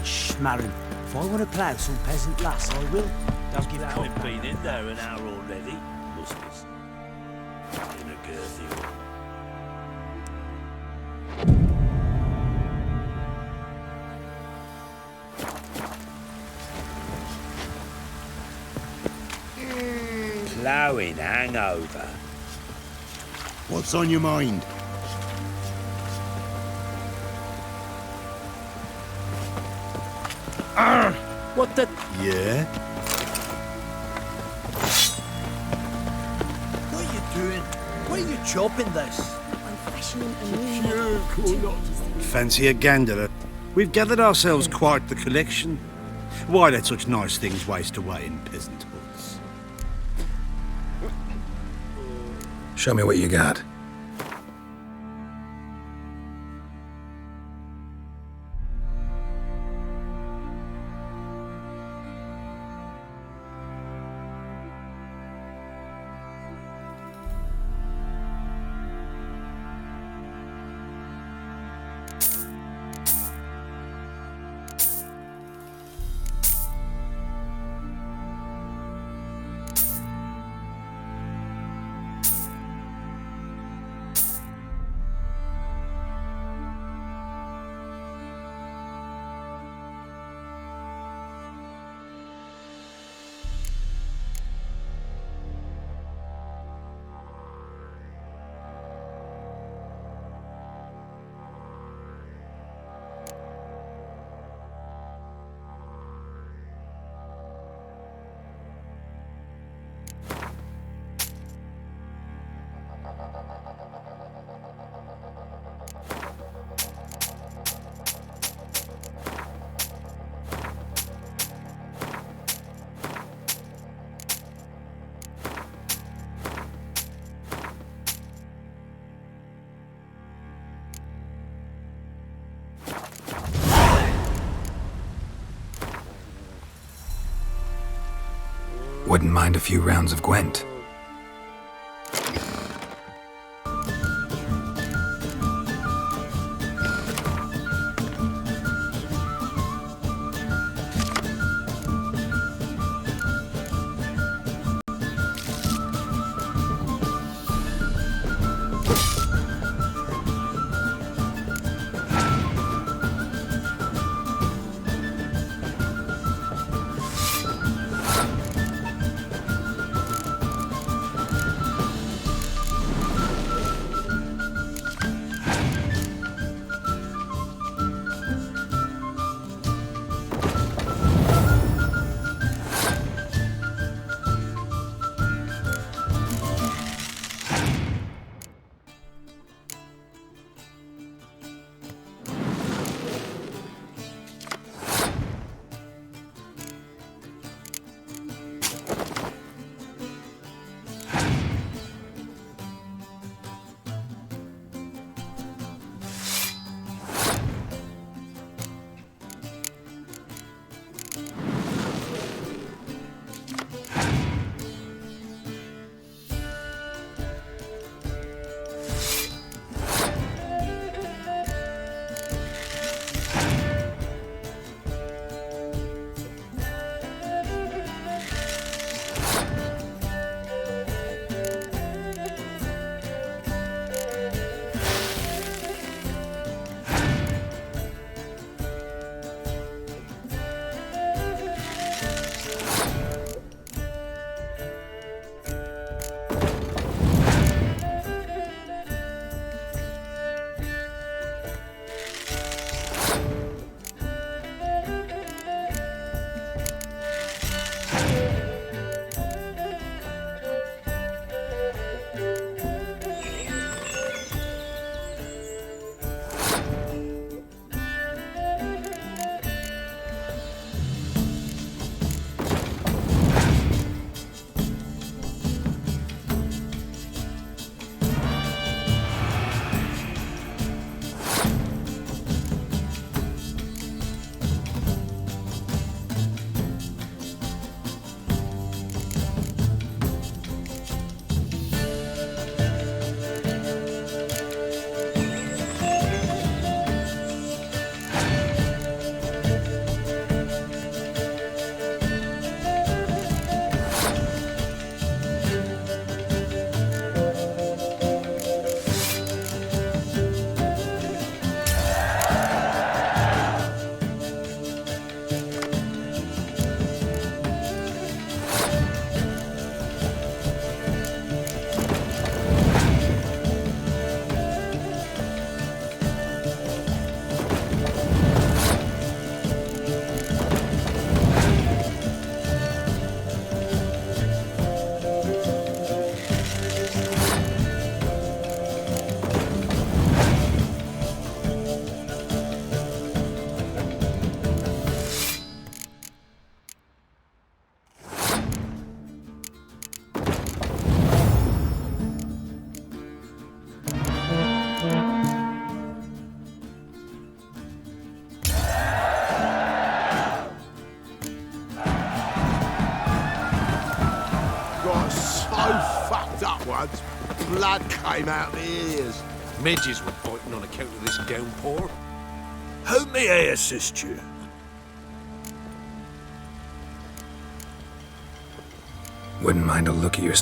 schmarren. If I want to plough some peasant lass, I will. Don't give up. We've been in there an hour already, must be. In a girthy one. Ploughing hangover. What's on your mind? What the... Yeah? What are you doing? Why are you chopping this? I'm fashioning a new Fancy a gander? We've gathered ourselves quite the collection. Why let such nice things waste away in peasant hoods? Show me what you got. Wouldn't mind a few rounds of Gwent. fucked up once. Blood came out my ears. Midges were biting on account of this downpour. How may I assist you? Wouldn't mind a look at your...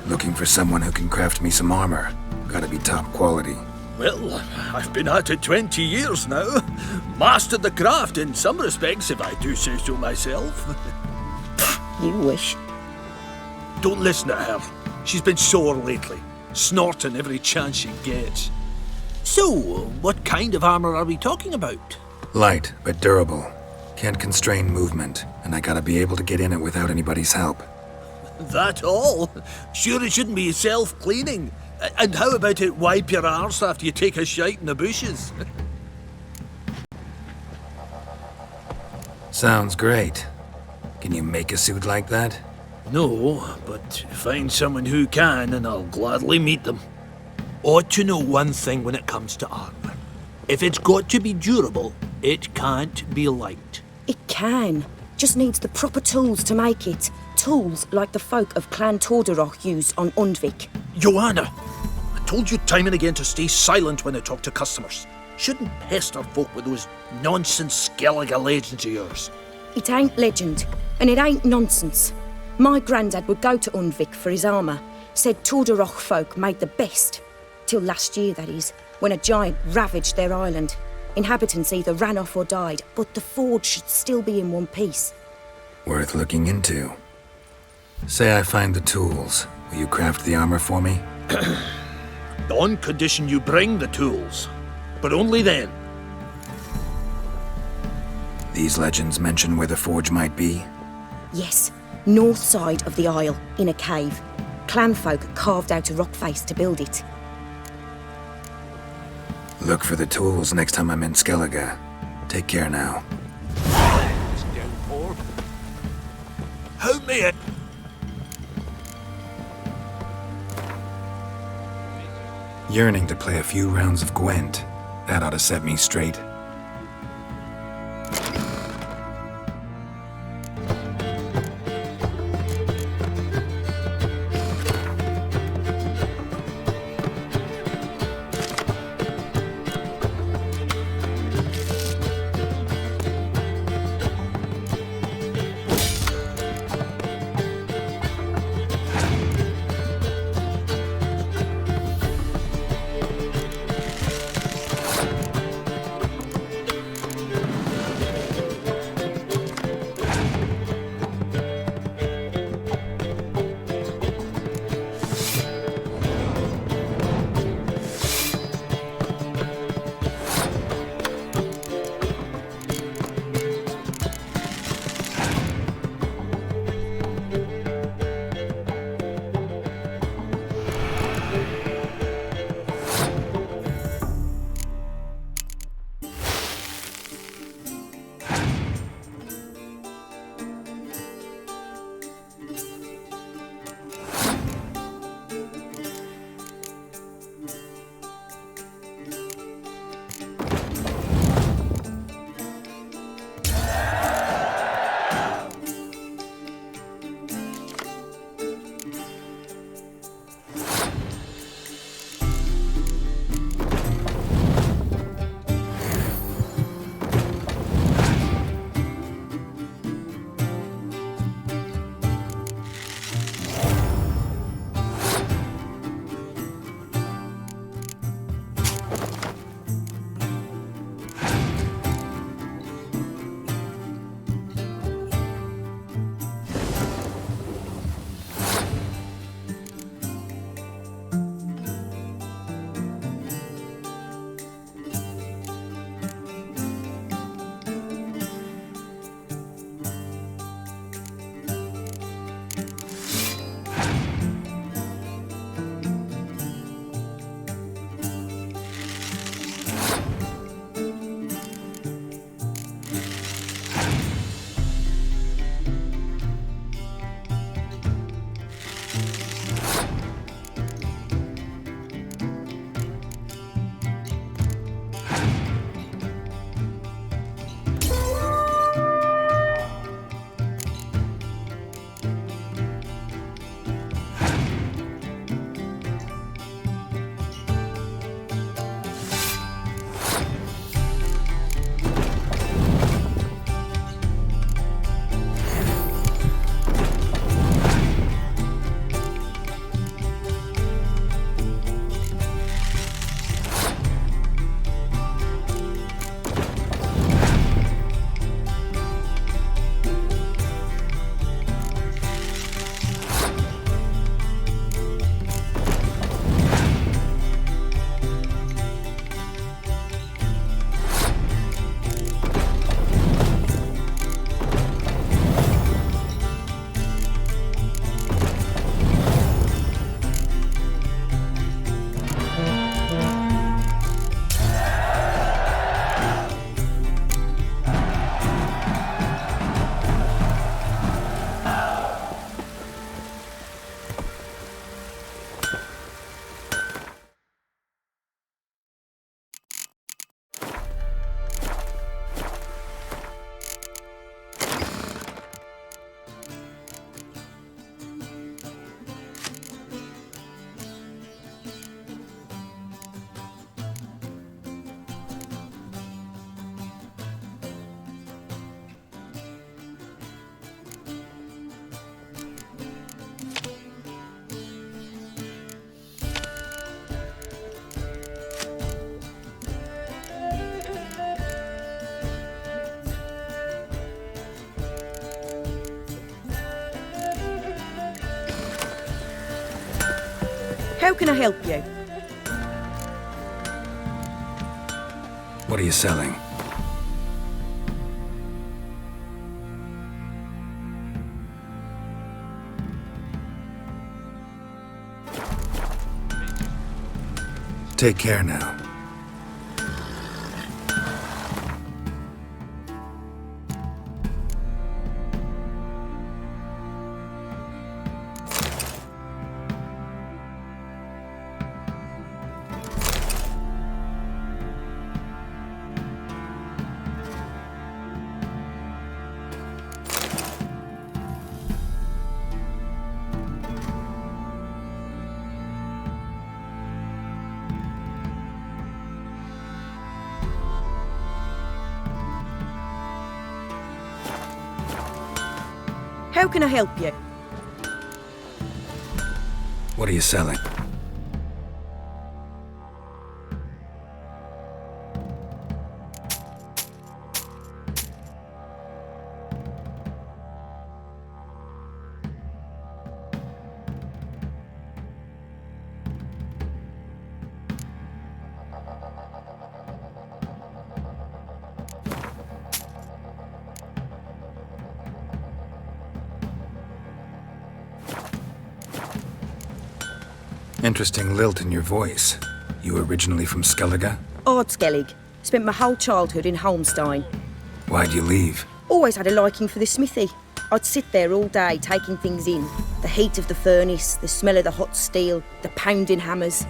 Looking for someone who can craft me some armor. Gotta be top quality. Well, I've been at it 20 years now. Mastered the craft in some respects, if I do say so myself. You wish. Don't listen to her. She's been sore lately, snorting every chance she gets. So, what kind of armor are we talking about? Light, but durable. Can't constrain movement, and I gotta be able to get in it without anybody's help. That all? Sure it shouldn't be self-cleaning. And how about it wipe your arse after you take a shite in the bushes? Sounds great. Can you make a suit like that? No, but find someone who can and I'll gladly meet them. Ought to know one thing when it comes to armor. If it's got to be durable, it can't be light. It can. Just needs the proper tools to make it. Tools like the folk of Clan Torderoch used on Undvik. Joanna, I told you time and again to stay silent when I talk to customers. Shouldn't pester folk with those nonsense Skellige legends of yours. It ain't legend, and it ain't nonsense. My granddad would go to Undvik for his armour. Said Torderoch folk made the best. Till last year, that is, when a giant ravaged their island. Inhabitants either ran off or died, but the forge should still be in one piece. Worth looking into. Say I find the tools. Will you craft the armor for me? On condition you bring the tools. But only then. These legends mention where the forge might be? Yes, north side of the isle, in a cave. Clanfolk carved out a rock face to build it. Look for the tools next time I'm in Skellige. Take care now. This downpour. How may I... Yearning to play a few rounds of Gwent. That ought to set me straight. How can I help you? What are you selling? Take care now. How can I help you? What are you selling? Interesting lilt in your voice. You originally from Skellige? Ardskellig. Spent my whole childhood in Holmstein. Why'd you leave? Always had a liking for the smithy. I'd sit there all day taking things in. The heat of the furnace, the smell of the hot steel, the pounding hammers.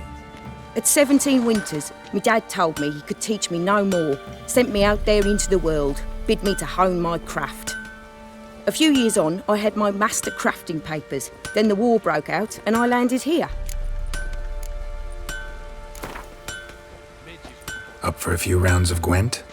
At 17 winters, my dad told me he could teach me no more. Sent me out there into the world, bid me to hone my craft. A few years on, I had my master crafting papers. Then the war broke out and I landed here. Up for a few rounds of Gwent?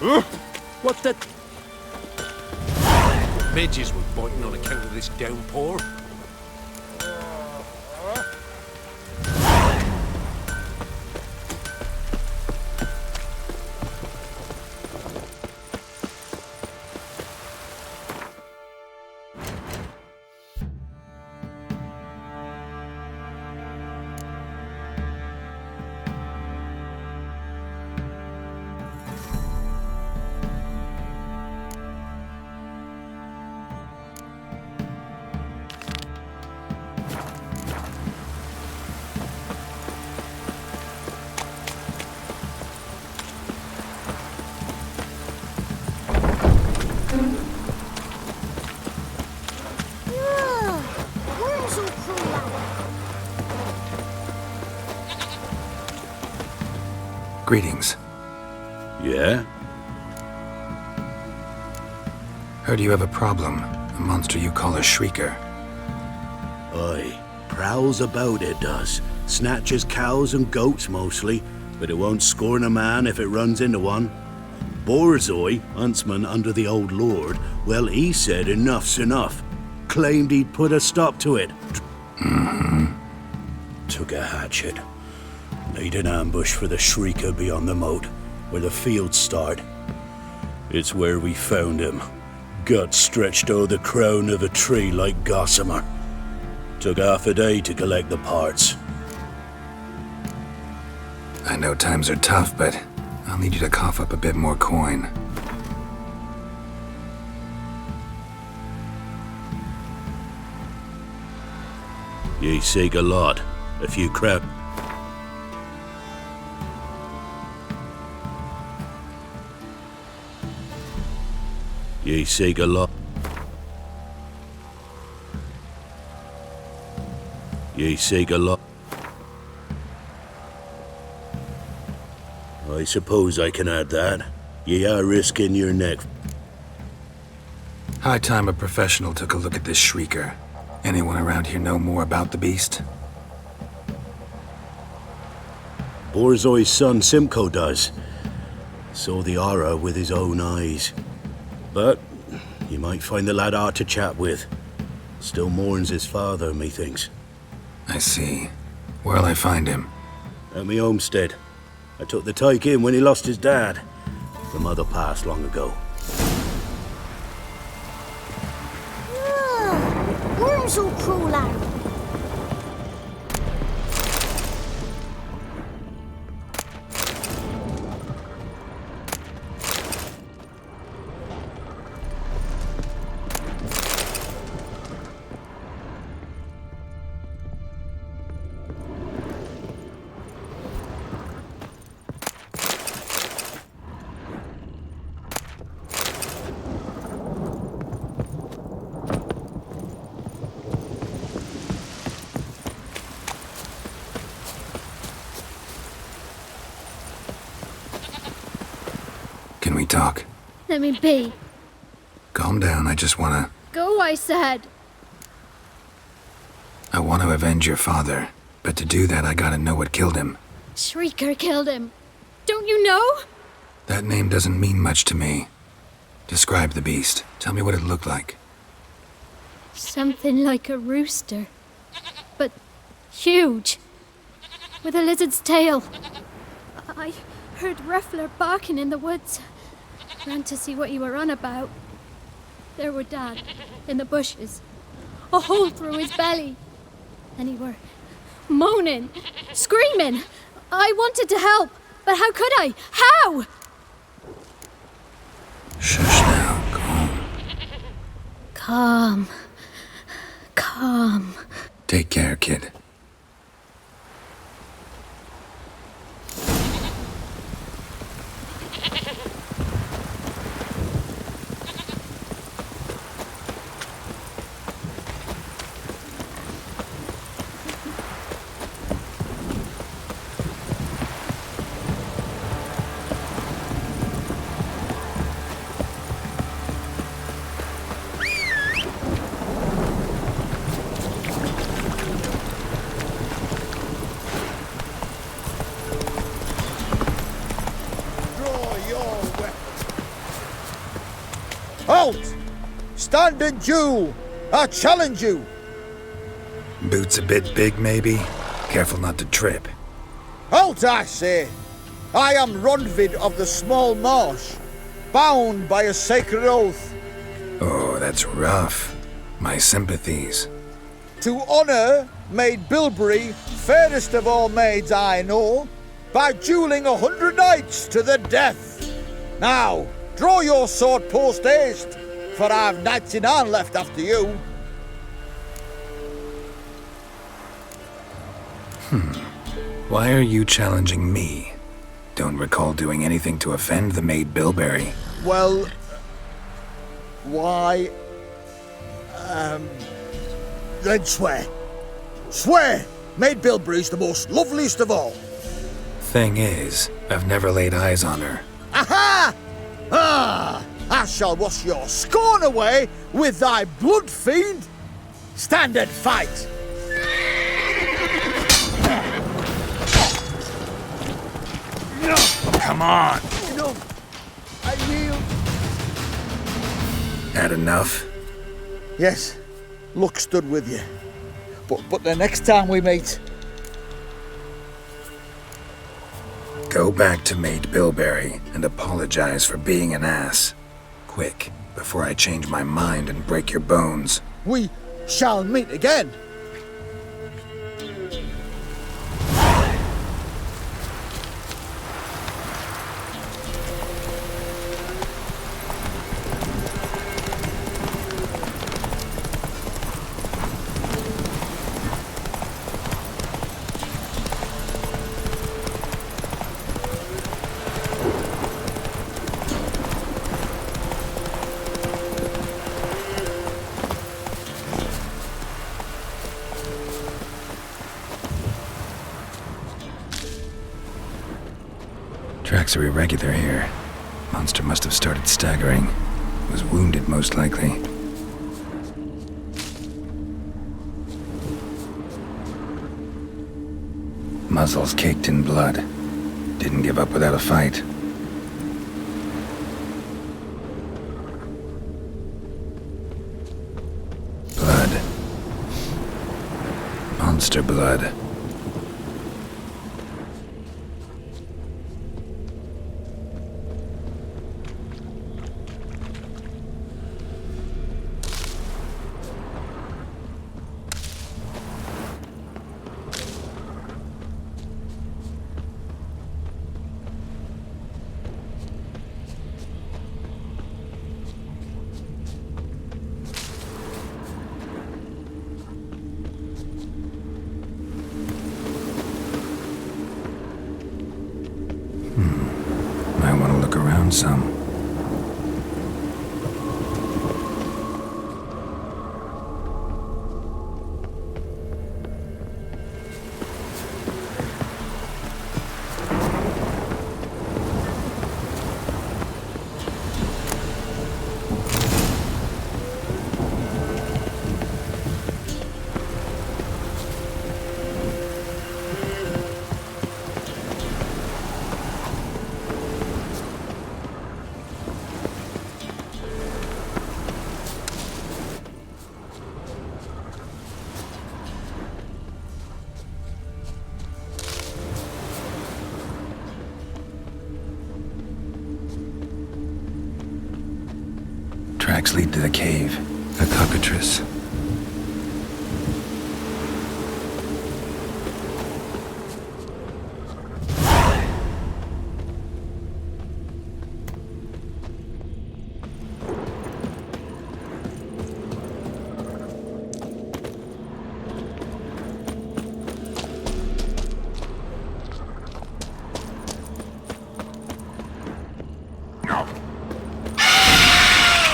What the... Midges were biting on account of this downpour. Greetings. Yeah? Heard you have a problem. A monster you call a Shrieker. Aye. Prowls about, it does. Snatches cows and goats mostly, but it won't scorn a man if it runs into one. Borzoi, huntsman under the old lord, well, he said enough's enough. Claimed he'd put a stop to it. Took a hatchet. Laid an ambush for the Shrieker beyond the moat, where the fields start. It's where we found him. Guts stretched o'er the crown of a tree like gossamer. Took half a day to collect the parts. I know times are tough, but I'll need you to cough up a bit more coin. Ye seek a lot. A few crap. Ye seek a lot. Ye seek a lot. I suppose I can add that. Ye are risking your neck. High time a professional took a look at this Shrieker. Anyone around here know more about the beast? Borzoi's son Simcoe does. Saw the aura with his own eyes. But you might find the lad hard to chat with. Still mourns his father, methinks. I see. Where'll I find him? At me homestead. I took the tyke in when he lost his dad. The mother passed long ago. Worms will crawl out. Can we talk? Let me be. Calm down, I just wanna... Go, I said. I want to avenge your father, but to do that I gotta know what killed him. Shrieker killed him. Don't you know? That name doesn't mean much to me. Describe the beast. Tell me what it looked like. Something like a rooster. But huge. With a lizard's tail. I heard Ruffler barking in the woods. Ran to see what you were on about. There were Dad, in the bushes. A hole through his belly. And he were moaning, screaming. I wanted to help, but how could I? How? Shush now, calm. Calm. Calm. Take care, kid. stand and duel. I challenge you. Boots a bit big, maybe? Careful not to trip. Halt, I say. I am Ronvid of the Small Marsh, bound by a sacred oath. Oh, that's rough. My sympathies. To honour Maid Bilberry, fairest of all maids I know, by duelling 100 knights to the death. Now, draw your sword post haste, for I've knights in hand left after you. Why are you challenging me? Don't recall doing anything to offend the Maid Bilberry. Well, why... then swear. Swear! Maid Bilberry's the most loveliest of all. Thing is, I've never laid eyes on her. Aha! Ah! I shall wash your scorn away with thy blood, fiend! Stand and fight! Come on! No, I yield. Had enough? Yes, luck stood with you. But the next time we meet... Go back to Maid Bilberry and apologize for being an ass. Quick, before I change my mind and break your bones. we shall meet again. Tracks are irregular here. Monster must have started staggering. Was wounded, most likely. Muzzles caked in blood. Didn't give up without a fight. Blood. Monster blood. Might want to look around some. Tracks lead to the cave. A cockatrice.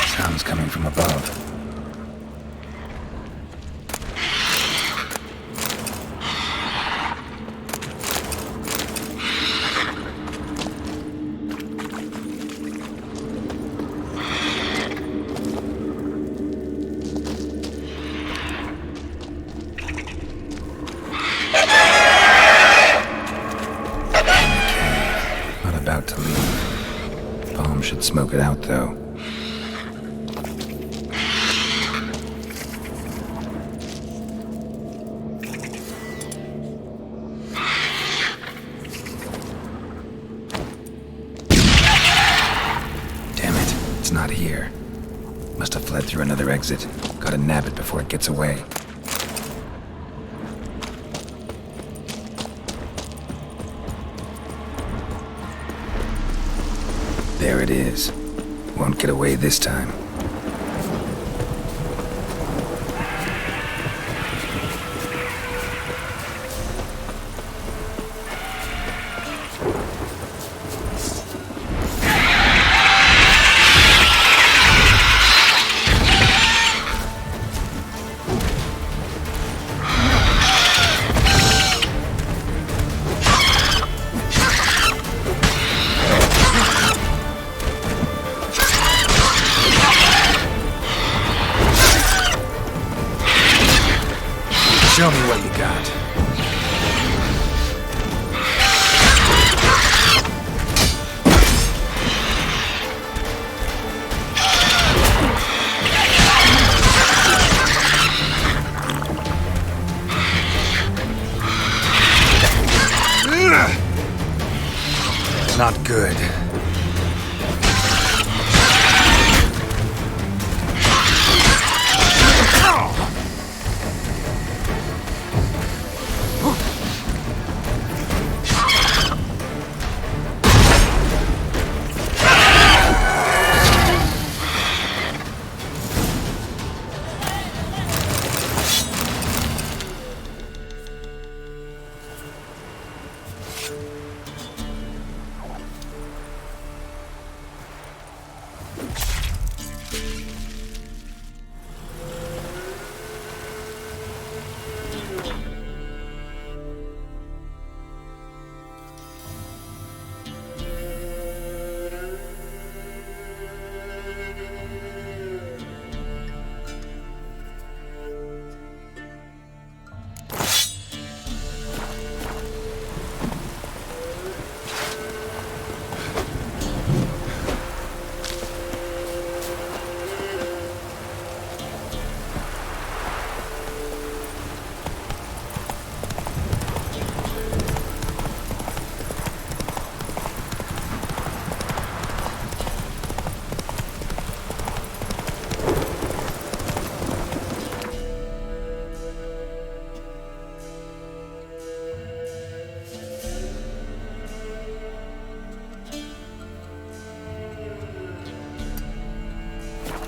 Sounds coming from above. Not about to leave. Bomb should smoke it out, though. Not here. Must have fled through another exit. Gotta nab it before it gets away. There it is. Won't get away this time. Show me what you got. Not good.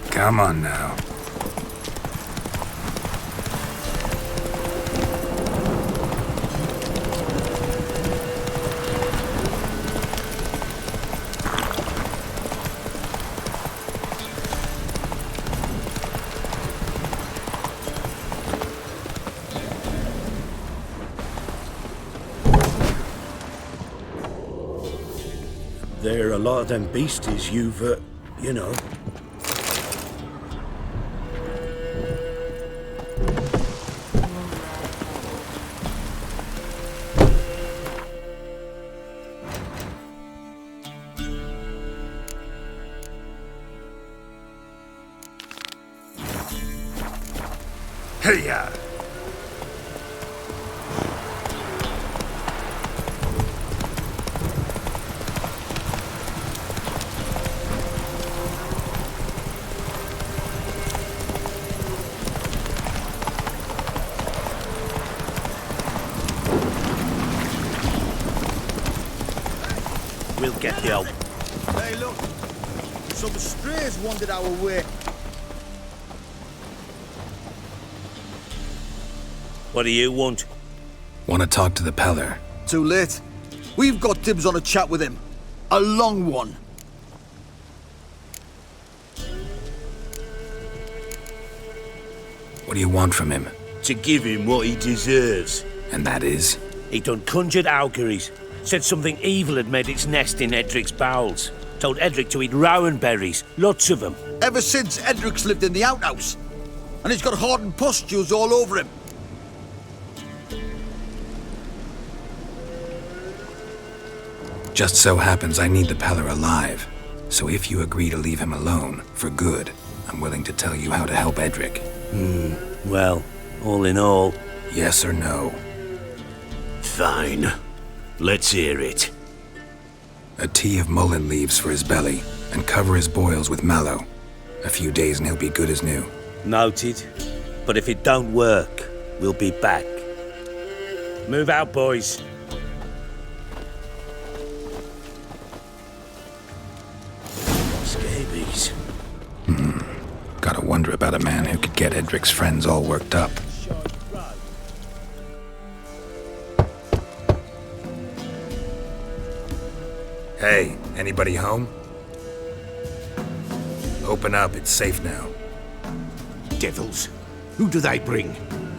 Come on now. There are a lot of them beasties you've, you know. Hey-ya! We'll get the help. Hey, look. Some strays wandered our way. What do you want? Want to talk to the Pellar? Too late. We've got dibs on a chat with him. A long one. What do you want from him? To give him what he deserves. And that is? He done conjured auguries. Said something evil had made its nest in Edric's bowels. Told Edric to eat rowan berries, lots of them. Ever since Edric's lived in the outhouse. And he's got hardened pustules all over him. Just so happens I need the Pellar alive. So if you agree to leave him alone, for good, I'm willing to tell you how to help Edric. Well, all in all... Yes or no? Fine. Let's hear it. A tea of mullein leaves for his belly, and cover his boils with mallow. A few days and he'll be good as new. Noted. But if it don't work, we'll be back. Move out, boys. Scabies. Gotta wonder about a man who could get Edric's friends all worked up. Hey, anybody home? Open up, it's safe now. Devils. Who do they bring?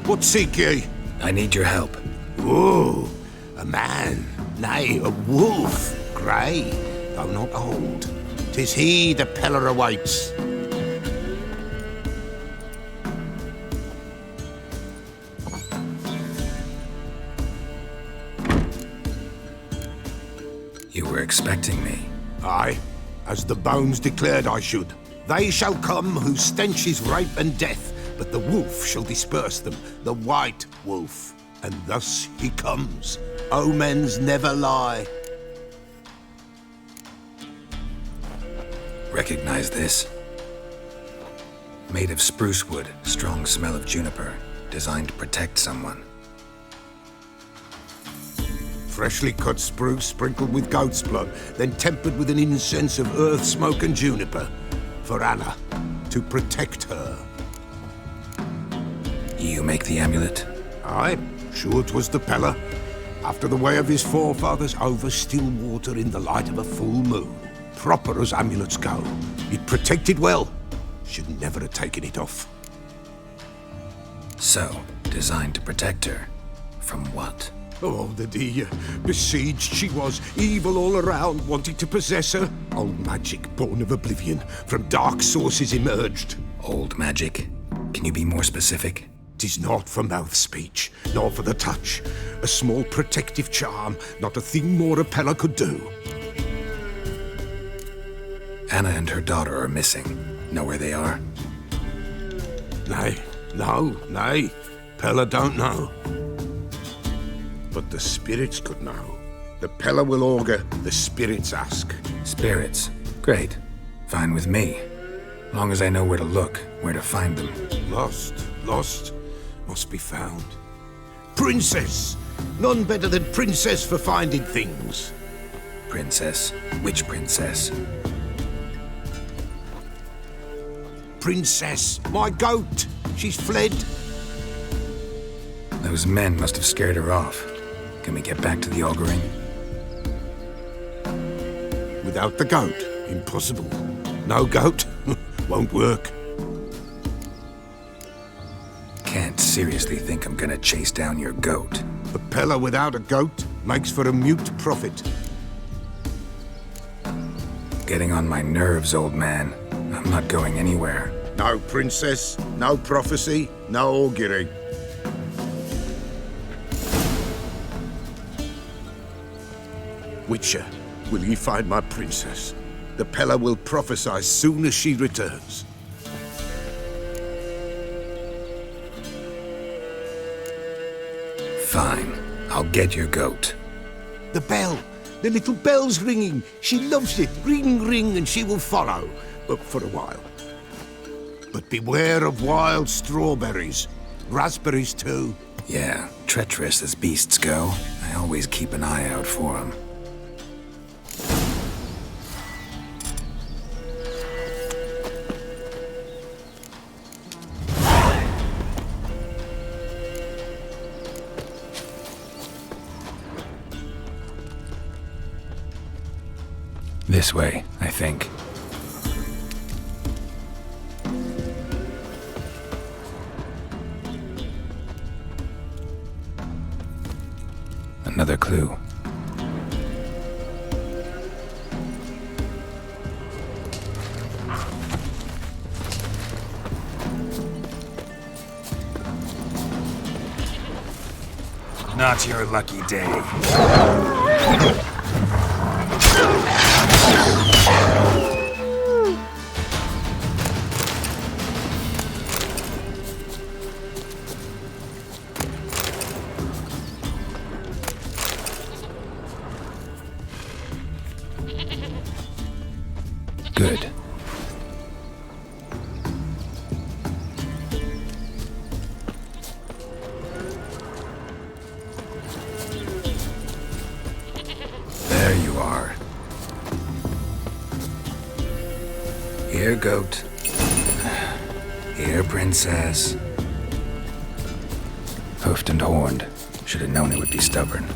What seek ye? I need your help. Oh, a man. Nay, a wolf. Grey, though not old. 'Tis he the Pellar awaits. You were expecting me. Aye, as the bones declared I should. They shall come whose stench is rape and death, but the wolf shall disperse them, the white wolf. And thus he comes. Omens never lie. Recognize this? Made of spruce wood, strong smell of juniper, designed to protect someone. Freshly cut spruce sprinkled with goat's blood, then tempered with an incense of earth, smoke and juniper. For Anna, to protect her. You make the amulet? Aye, sure 'twas the Pellar. After the way of his forefathers, over still water in the light of a full moon. Proper as amulets go. It protected well. Should never have taken it off. So, designed to protect her. From what? Oh, the dear. Besieged she was, evil all around, wanting to possess her. Old magic, born of oblivion, from dark sources emerged. Old magic? Can you be more specific? 'Tis not for mouth speech, nor for the touch. A small protective charm, not a thing more a Pellar could do. Anna and her daughter are missing. Know where they are? Nay, nay. Pellar don't know. But the spirits could know. The Pellar will augur, the spirits ask. Spirits? Great. Fine with me. Long as I know where to look, where to find them. Lost, must be found. Princess! None better than Princess for finding things. Princess? Which princess? Princess, my goat! She's fled. Those men must have scared her off. Can we get back to the auguring? Without the goat, impossible. No goat, won't work. Can't seriously think I'm gonna chase down your goat. A Pellar without a goat makes for a mute prophet. Getting on my nerves, old man. I'm not going anywhere. No princess, no prophecy, no augury. Witcher, will ye find my princess? The Pellar will prophesy soon as she returns. Fine. I'll get your goat. The bell! The little bell's ringing. She loves it. Ring, ring, and she will follow. But for a while. But beware of wild strawberries. Raspberries, too. Yeah, treacherous as beasts go. I always keep an eye out for them. This way, I think. Another clue. Not your lucky day. Good you are. Here, goat. Here, princess. Hoofed and horned. Should have known it would be stubborn.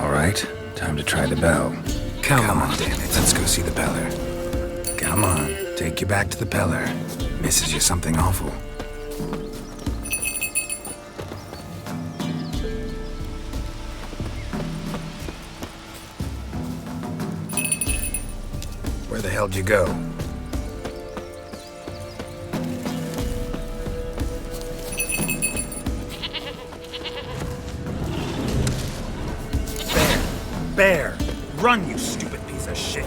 All right, time to try the bell. Come on, damn it. Let's go see the Pellar. Come on, take you back to the Pellar. Misses you something awful. Where the hell'd you go? Bear! Run, you stupid piece of shit!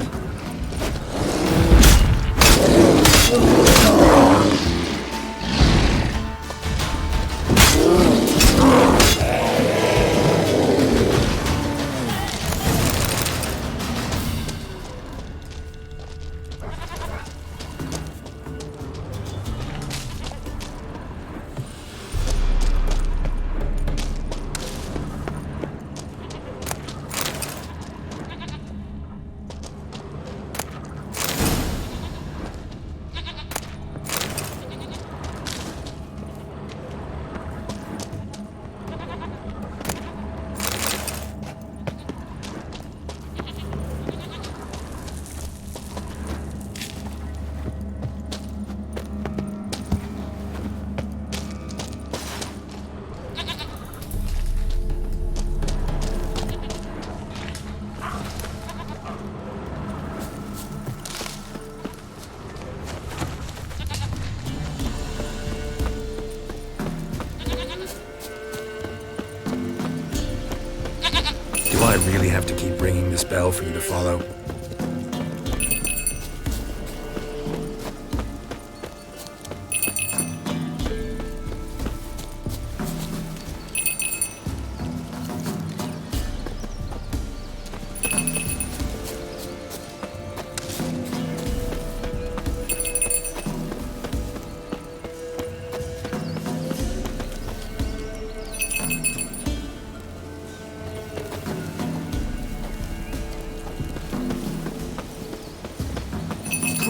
Do I really have to keep ringing this bell for you to follow?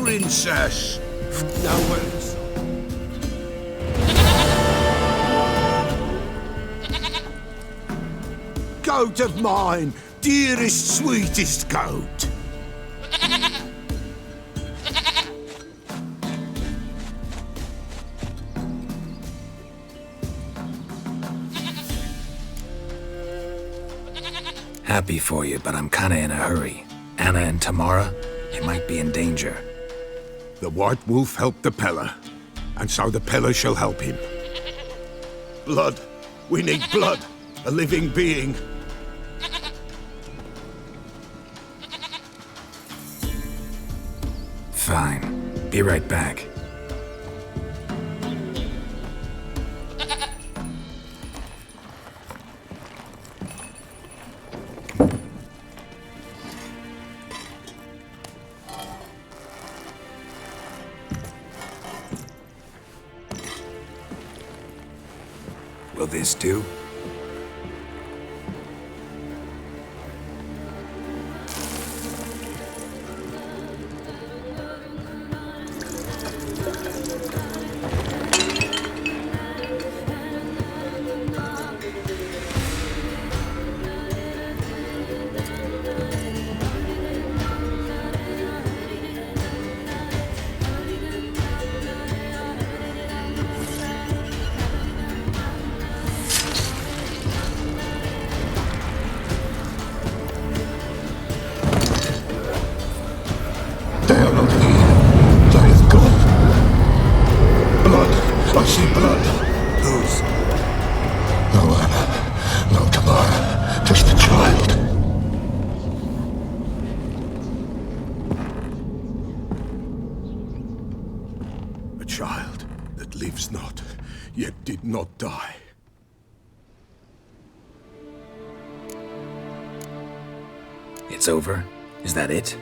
Princess! No worries. Goat of mine, dearest, sweetest goat. Happy for you, but I'm kinda in a hurry. Anna and Tamara, they might be in danger. The White Wolf helped the Pellar, and so the Pellar shall help him. Blood. We need blood. A living being. Fine. Be right back. Will this do? I see blood. Whose? No Anna, no Tamara, just the child. A child that lives not, yet did not die. It's over? Is that it?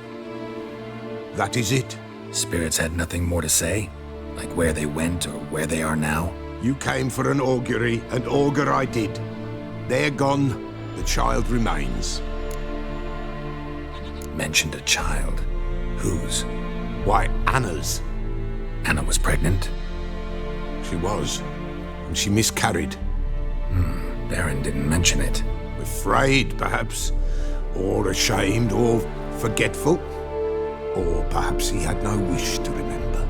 That is it. Spirits had nothing more to say? Like where they went or where they are now? You came for an augury, and augur I did. They're gone, the child remains. Mentioned a child. Whose? Why, Anna's. Anna was pregnant? She was, and she miscarried. Baron didn't mention it. Afraid, perhaps, or ashamed, or forgetful. Or perhaps he had no wish to remember.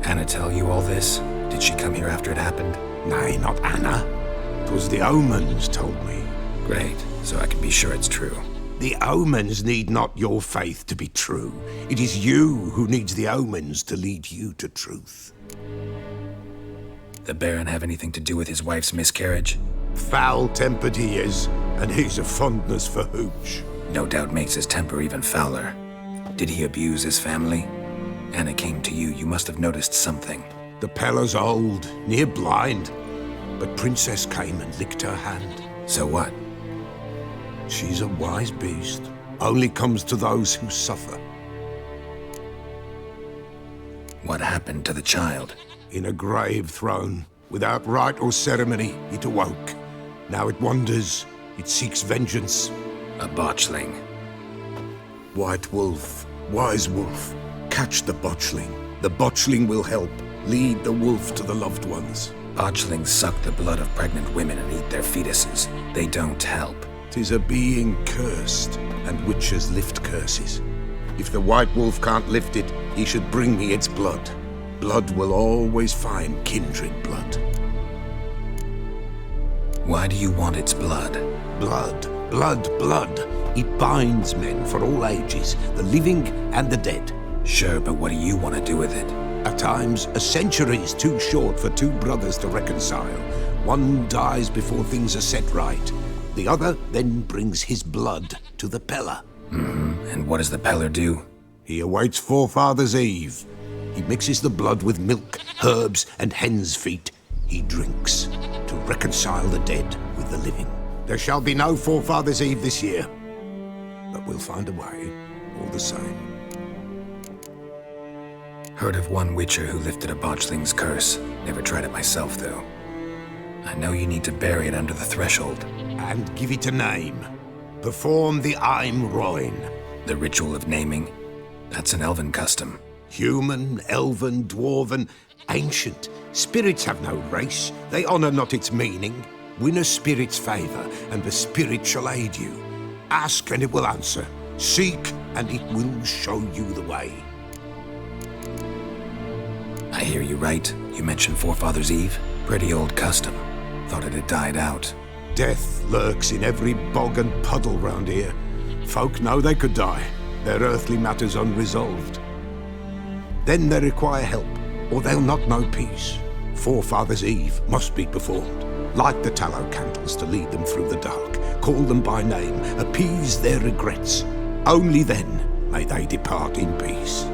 Anna tell you all this? Did she come here after it happened? Nay, not Anna. 'Twas the omens told me. Great, so I can be sure it's true. The omens need not your faith to be true. It is you who needs the omens to lead you to truth. The Baron have anything to do with his wife's miscarriage? Foul-tempered he is, and he's a fondness for hooch. No doubt makes his temper even fouler. Did he abuse his family? Anna came to you, you must have noticed something. The Pellar's old, near blind, but Princess came and licked her hand. So what? She's a wise beast, only comes to those who suffer. What happened to the child? In a grave thrown, without rite or ceremony, it awoke. Now it wanders, it seeks vengeance. A botchling. White wolf, wise wolf, catch the botchling. The botchling will help, lead the wolf to the loved ones. Botchlings suck the blood of pregnant women and eat their fetuses. They don't help. 'Tis a being cursed, and witches lift curses. If the white wolf can't lift it, he should bring me its blood. Blood will always find kindred blood. Why do you want its blood? Blood, blood, blood. It binds men for all ages, the living and the dead. Sure, but what do you want to do with it? At times, a century is too short for two brothers to reconcile. One dies before things are set right. The other then brings his blood to the Pellar. And what does the Pellar do? He awaits Forefather's Eve. He mixes the blood with milk, herbs, and hen's feet. He drinks to reconcile the dead with the living. There shall be no Forefather's Eve this year, but we'll find a way, all the same. Heard of one witcher who lifted a botchling's curse. Never tried it myself, though. I know you need to bury it under the threshold. And give it a name. Perform the Aim Roin. The ritual of naming? That's an elven custom. Human, elven, dwarven, ancient. Spirits have no race. They honor not its meaning. Win a spirit's favor, and the spirit shall aid you. Ask, and it will answer. Seek, and it will show you the way. I hear you right. You mentioned Forefather's Eve? Pretty old custom. Thought it had died out. Death lurks in every bog and puddle round here. Folk know they could die, their earthly matters unresolved. Then they require help, or they'll not know peace. Forefather's Eve must be performed. Light the tallow candles to lead them through the dark. Call them by name, appease their regrets. Only then may they depart in peace.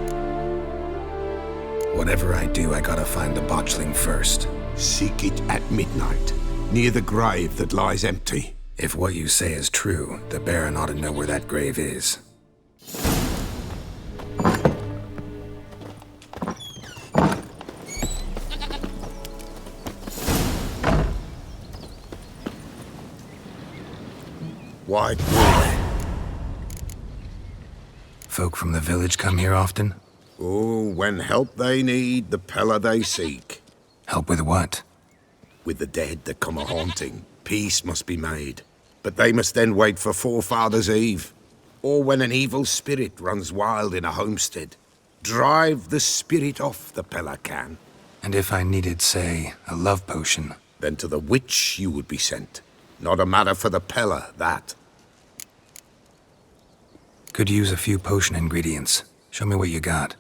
Whatever I do, I gotta find the botchling first. Seek it at midnight, near the grave that lies empty. If what you say is true, the Baron ought to know where that grave is. White wolf. Folk from the village come here often? Oh, when help they need, the Pellar they seek. Help with what? With the dead that come a-haunting, peace must be made. But they must then wait for Forefather's Eve, or when an evil spirit runs wild in a homestead. Drive the spirit off, the Pellar can. And if I needed, say, a love potion? Then to the witch you would be sent. Not a matter for the Pellar, that. Could use a few potion ingredients. Show me what you got.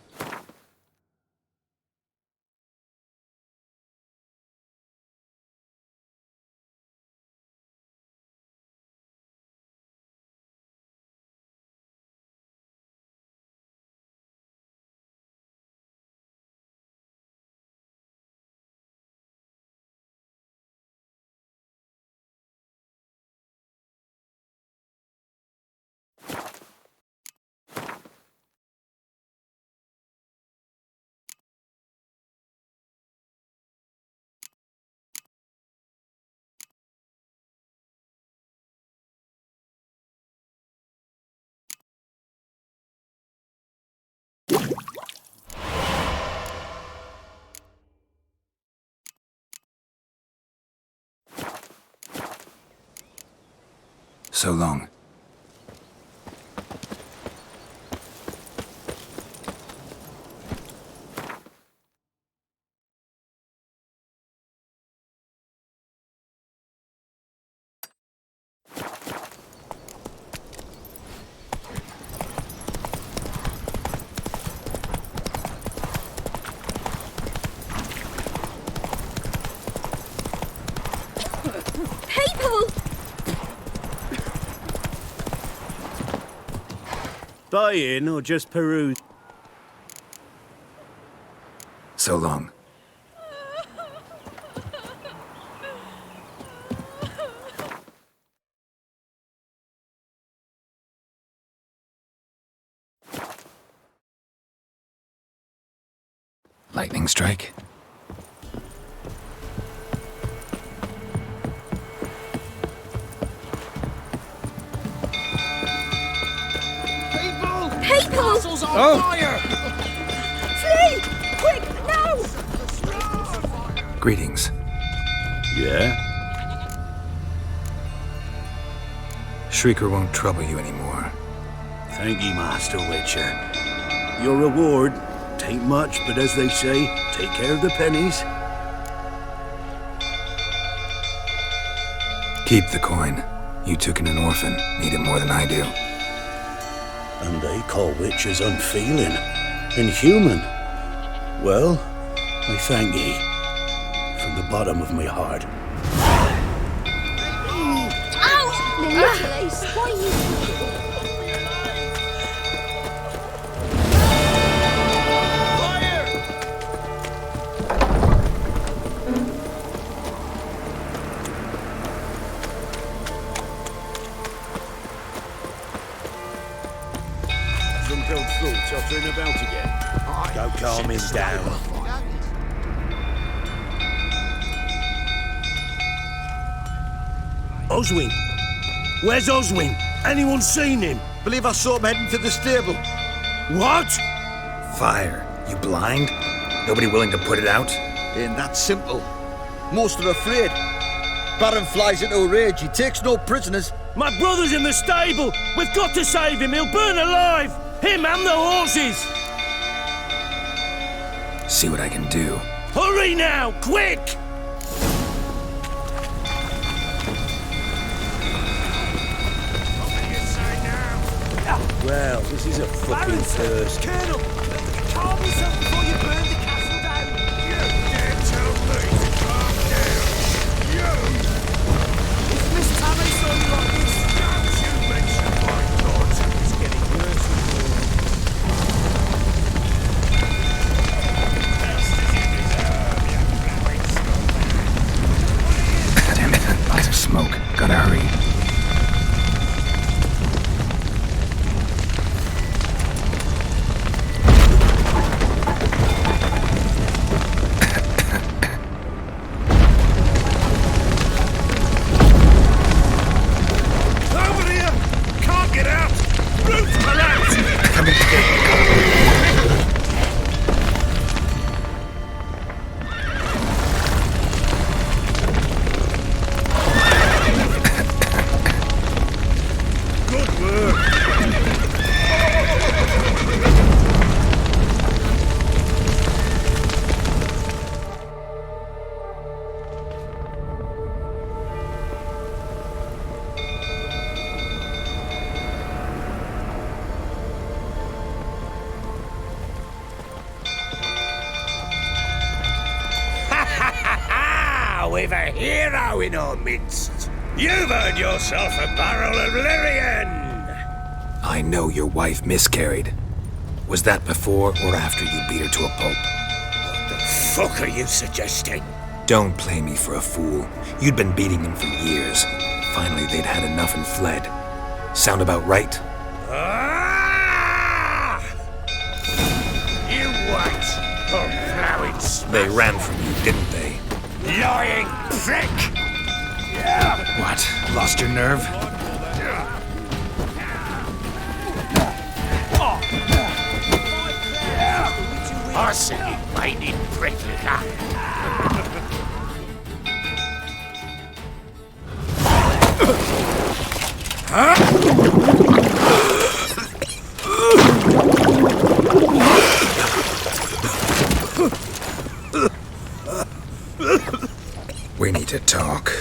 So long. Buying or just peruse? So long. Lightning strike. Castle's on fire! Flee! Quick, now! Greetings. Yeah? Shrieker won't trouble you anymore. Thank you, Master Witcher. Your reward, tain't much, but as they say, take care of the pennies. Keep the coin. You took in an orphan. Need it more than I do. And they call witches unfeeling, inhuman. Well, I thank ye, from the bottom of my heart. Tottering about again. Go calm him down. Oswin! Where's Oswin? Anyone seen him? Believe I saw him heading to the stable. What? Fire. You blind? Nobody willing to put it out? Ain't that simple. Most are afraid. Baron flies into a rage. He takes no prisoners. My brother's in the stable! We've got to save him! He'll burn alive! Him and the horses! See what I can do. Hurry now! Quick! Well, this is a fucking first. Colonel! Calm yourself before you burn the castle down! You dare tell me to calm down! You! If Miss Tammy saw you like this... Don't you mention my daughter! It's getting worse and worse. Damn it. Lots of smoke. Gotta hurry. We've a hero in our midst. You've earned yourself a barrel of Lyrian. I know your wife miscarried. Was that before or after you beat her to a pulp? What the fuck are you suggesting? Don't play me for a fool. You'd been beating them for years. Finally, they'd had enough and fled. Sound about right? Ah! You white, plowing smash. They ran from you, didn't they? Lying prick! What? Lost your nerve? I say you whining prick! We need to talk.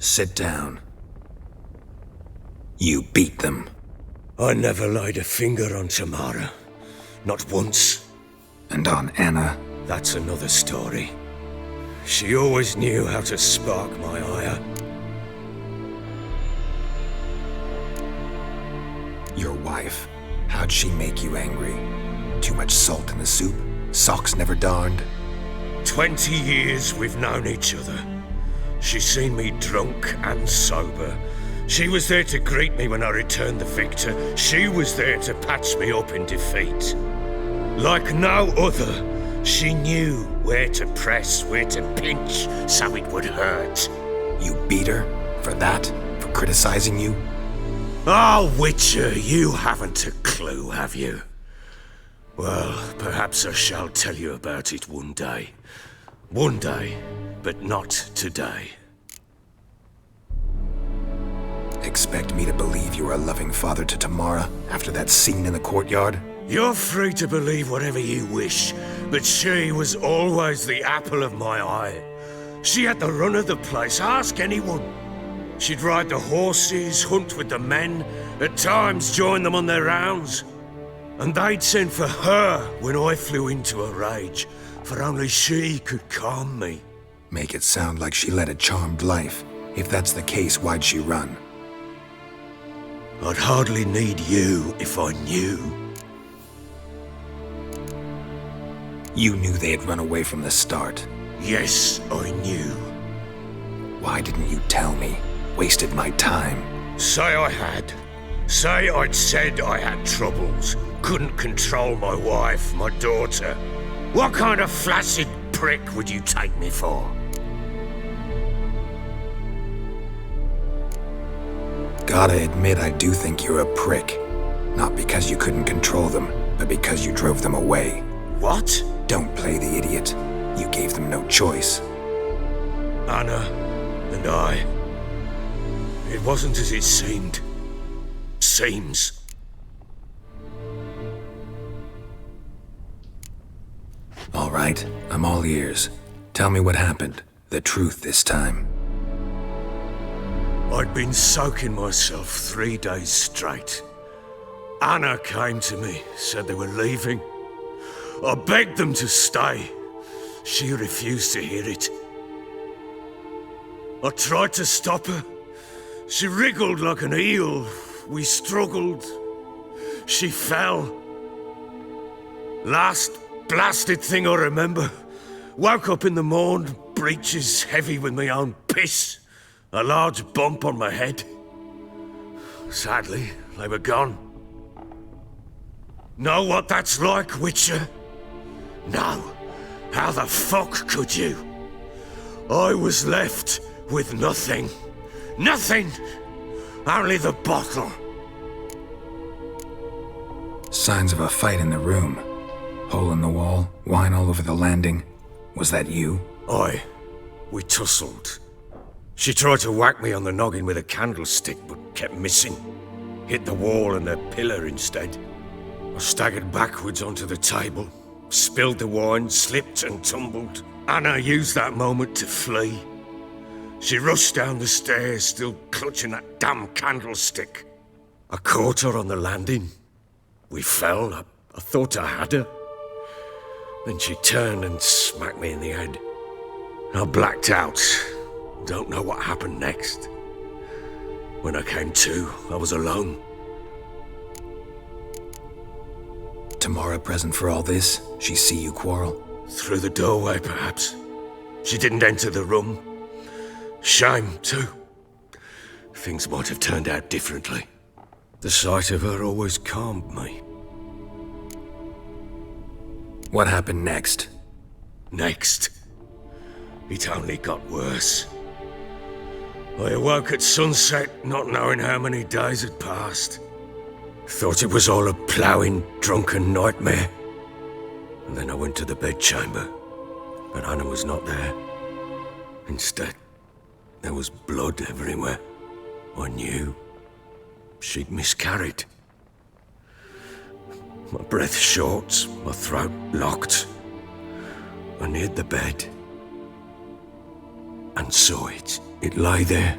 Sit down. You beat them. I never laid a finger on Tamara. Not once. And on Anna? That's another story. She always knew how to spark my ire. Your wife. How'd she make you angry? Too much salt in the soup? Socks never darned? 20 years we've known each other. She's seen me drunk and sober. She was there to greet me when I returned the victor. She was there to patch me up in defeat. Like no other, she knew where to press, where to pinch, so it would hurt. You beat her? For that? For criticizing you? Oh, Witcher, you haven't a clue, have you? Well, perhaps I shall tell you about it one day. One day, but not today. Expect me to believe you were a loving father to Tamara after that scene in the courtyard? You're free to believe whatever you wish, but she was always the apple of my eye. She had the run of the place, ask anyone. She'd ride the horses, hunt with the men, at times join them on their rounds. And they'd send for her when I flew into a rage, for only she could calm me. Make it sound like she led a charmed life. If that's the case, why'd she run? I'd hardly need you if I knew. You knew they had run away from the start. Yes, I knew. Why didn't you tell me? Wasted my time. Say I had. Say I'd said I had troubles. Couldn't control my wife, my daughter. What kind of flaccid prick would you take me for? Gotta admit, I do think you're a prick. Not because you couldn't control them, but because you drove them away. What? Don't play the idiot. You gave them no choice. Anna and I. It wasn't as it seemed. Seems. All right, I'm all ears. Tell me what happened. The truth this time. I'd been soaking myself 3 days straight. Anna came to me, said they were leaving. I begged them to stay. She refused to hear it. I tried to stop her. She wriggled like an eel. We struggled. She fell. Last blasted thing I remember. Woke up in the morn, breeches heavy with my own piss. A large bump on my head. Sadly, they were gone. Know what that's like, Witcher? No. How the fuck could you? I was left with nothing. Nothing! Only the bottle. Signs of a fight in the room. Hole in the wall, wine all over the landing. Was that you? Aye. We tussled. She tried to whack me on the noggin with a candlestick, but kept missing. Hit the wall and a pillar instead. I staggered backwards onto the table, spilled the wine, slipped and tumbled. Anna used that moment to flee. She rushed down the stairs, still clutching that damn candlestick. I caught her on the landing. We fell. I thought I had her. Then she turned and smacked me in the head. I blacked out. Don't know what happened next. When I came to, I was alone. Tamara present for all this? She see you quarrel? Through the doorway, perhaps. She didn't enter the room. Shame, too. Things might have turned out differently. The sight of her always calmed me. What happened next? Next? It only got worse. I awoke at sunset, not knowing how many days had passed. Thought it was all a ploughing, drunken nightmare. And then I went to the bedchamber, but Anna was not there. Instead, there was blood everywhere. I knew she'd miscarried. My breath short, my throat locked. I neared the bed and saw it. It lay there,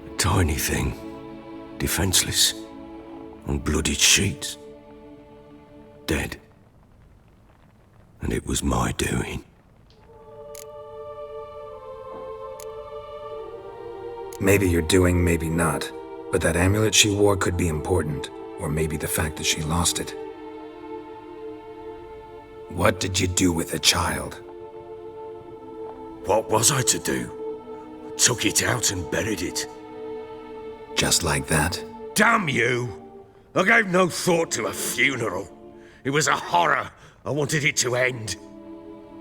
a tiny thing, defenseless, on bloodied sheets, dead. And it was my doing. Maybe you're doing, maybe not. But that amulet she wore could be important. Or maybe the fact that she lost it. What did you do with the child? What was I to do? Took it out and buried it. Just like that? Damn you! I gave no thought to a funeral. It was a horror. I wanted it to end.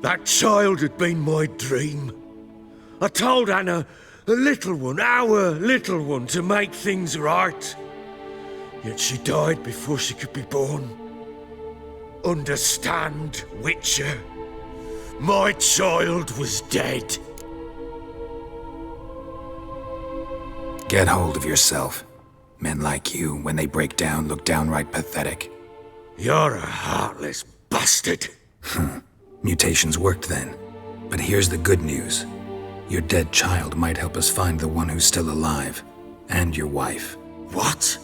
That child had been my dream. I told Anna, the little one, our little one, to make things right. Yet she died before she could be born. Understand, Witcher? My child was dead. Get hold of yourself. Men like you, when they break down, look downright pathetic. You're a heartless bastard. Mutations worked then. But here's the good news. Your dead child might help us find the one who's still alive. And your wife. What?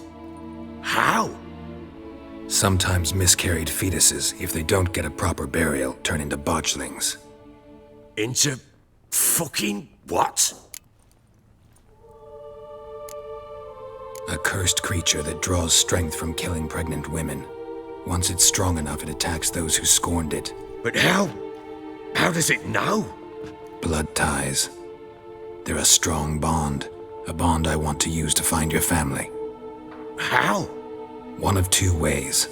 How? Sometimes miscarried fetuses, if they don't get a proper burial, turn into botchlings. Into fucking what? A cursed creature that draws strength from killing pregnant women. Once it's strong enough, it attacks those who scorned it. But how? How does it know? Blood ties. They're a strong bond. A bond I want to use to find your family. How? One of two ways.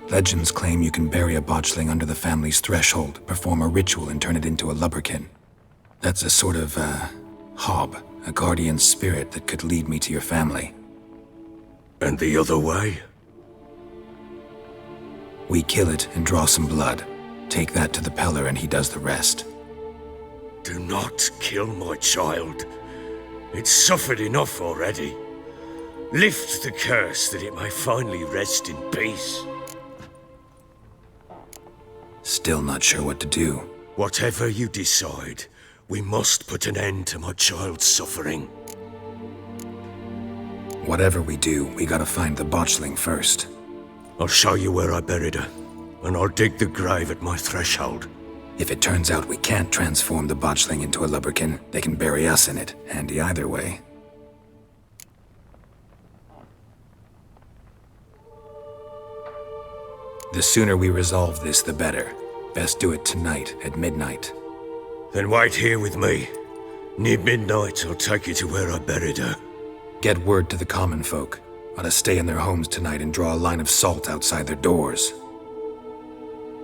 Legends claim you can bury a botchling under the family's threshold, perform a ritual, and turn it into a lubberkin. That's a sort of, hob, a guardian spirit that could lead me to your family. And the other way? We kill it and draw some blood. Take that to the Pellar and he does the rest. Do not kill my child. It's suffered enough already. Lift the curse that it may finally rest in peace. Still not sure what to do. Whatever you decide, we must put an end to my child's suffering. Whatever we do, we gotta find the botchling first. I'll show you where I buried her, and I'll dig the grave at my threshold. If it turns out we can't transform the botchling into a lubberkin, they can bury us in it. Handy either way. The sooner we resolve this, the better. Best do it tonight, at midnight. Then wait here with me. Near midnight, I'll take you to where I buried her. Get word to the common folk. Ought to stay in their homes tonight and draw a line of salt outside their doors.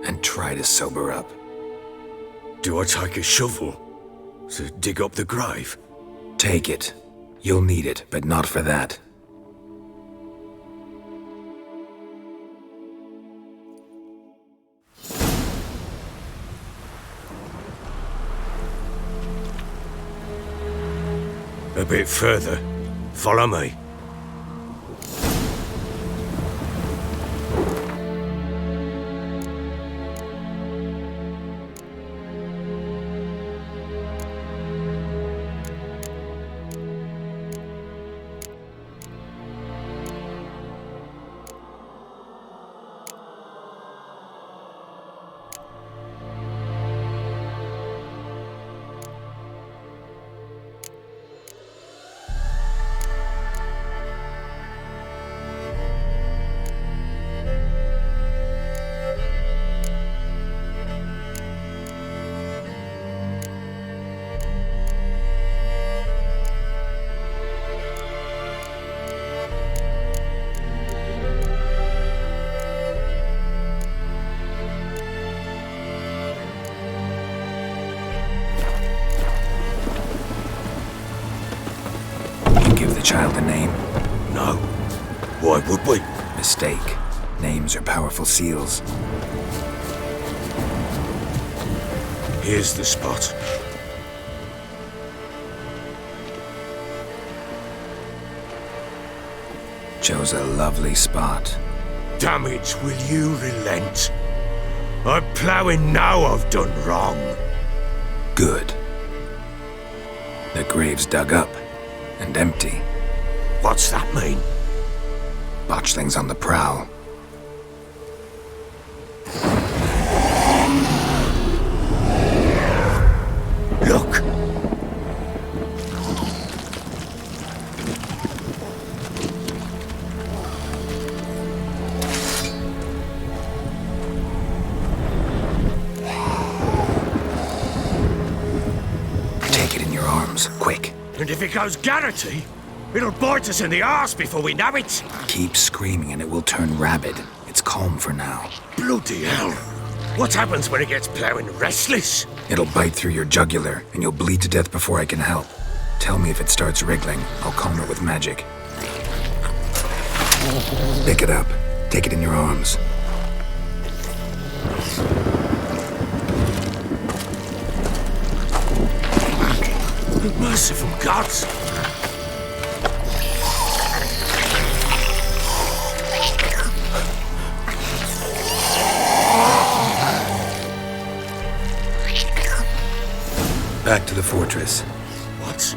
And try to sober up. Do I take a shovel to dig up the grave? Take it. You'll need it, but not for that. A bit further. Follow me. child a name? No. Why would we? Mistake. Names are powerful seals. Here's the spot. Chose a lovely spot. Damn it, will you relent? I'm ploughing now I've done wrong. Good. The grave's dug up and empty. What's that mean? Botchlings on the prowl. Look! Take it in your arms, quick. And if it goes Garrity, it'll bite us in the arse before we know it. Keep screaming and it will turn rabid. It's calm for now. Bloody hell! What happens when it gets ploughing restless? It'll bite through your jugular, and you'll bleed to death before I can help. Tell me if it starts wriggling. I'll calm it with magic. Pick it up. Take it in your arms. Merciful gods! Back to the fortress. What?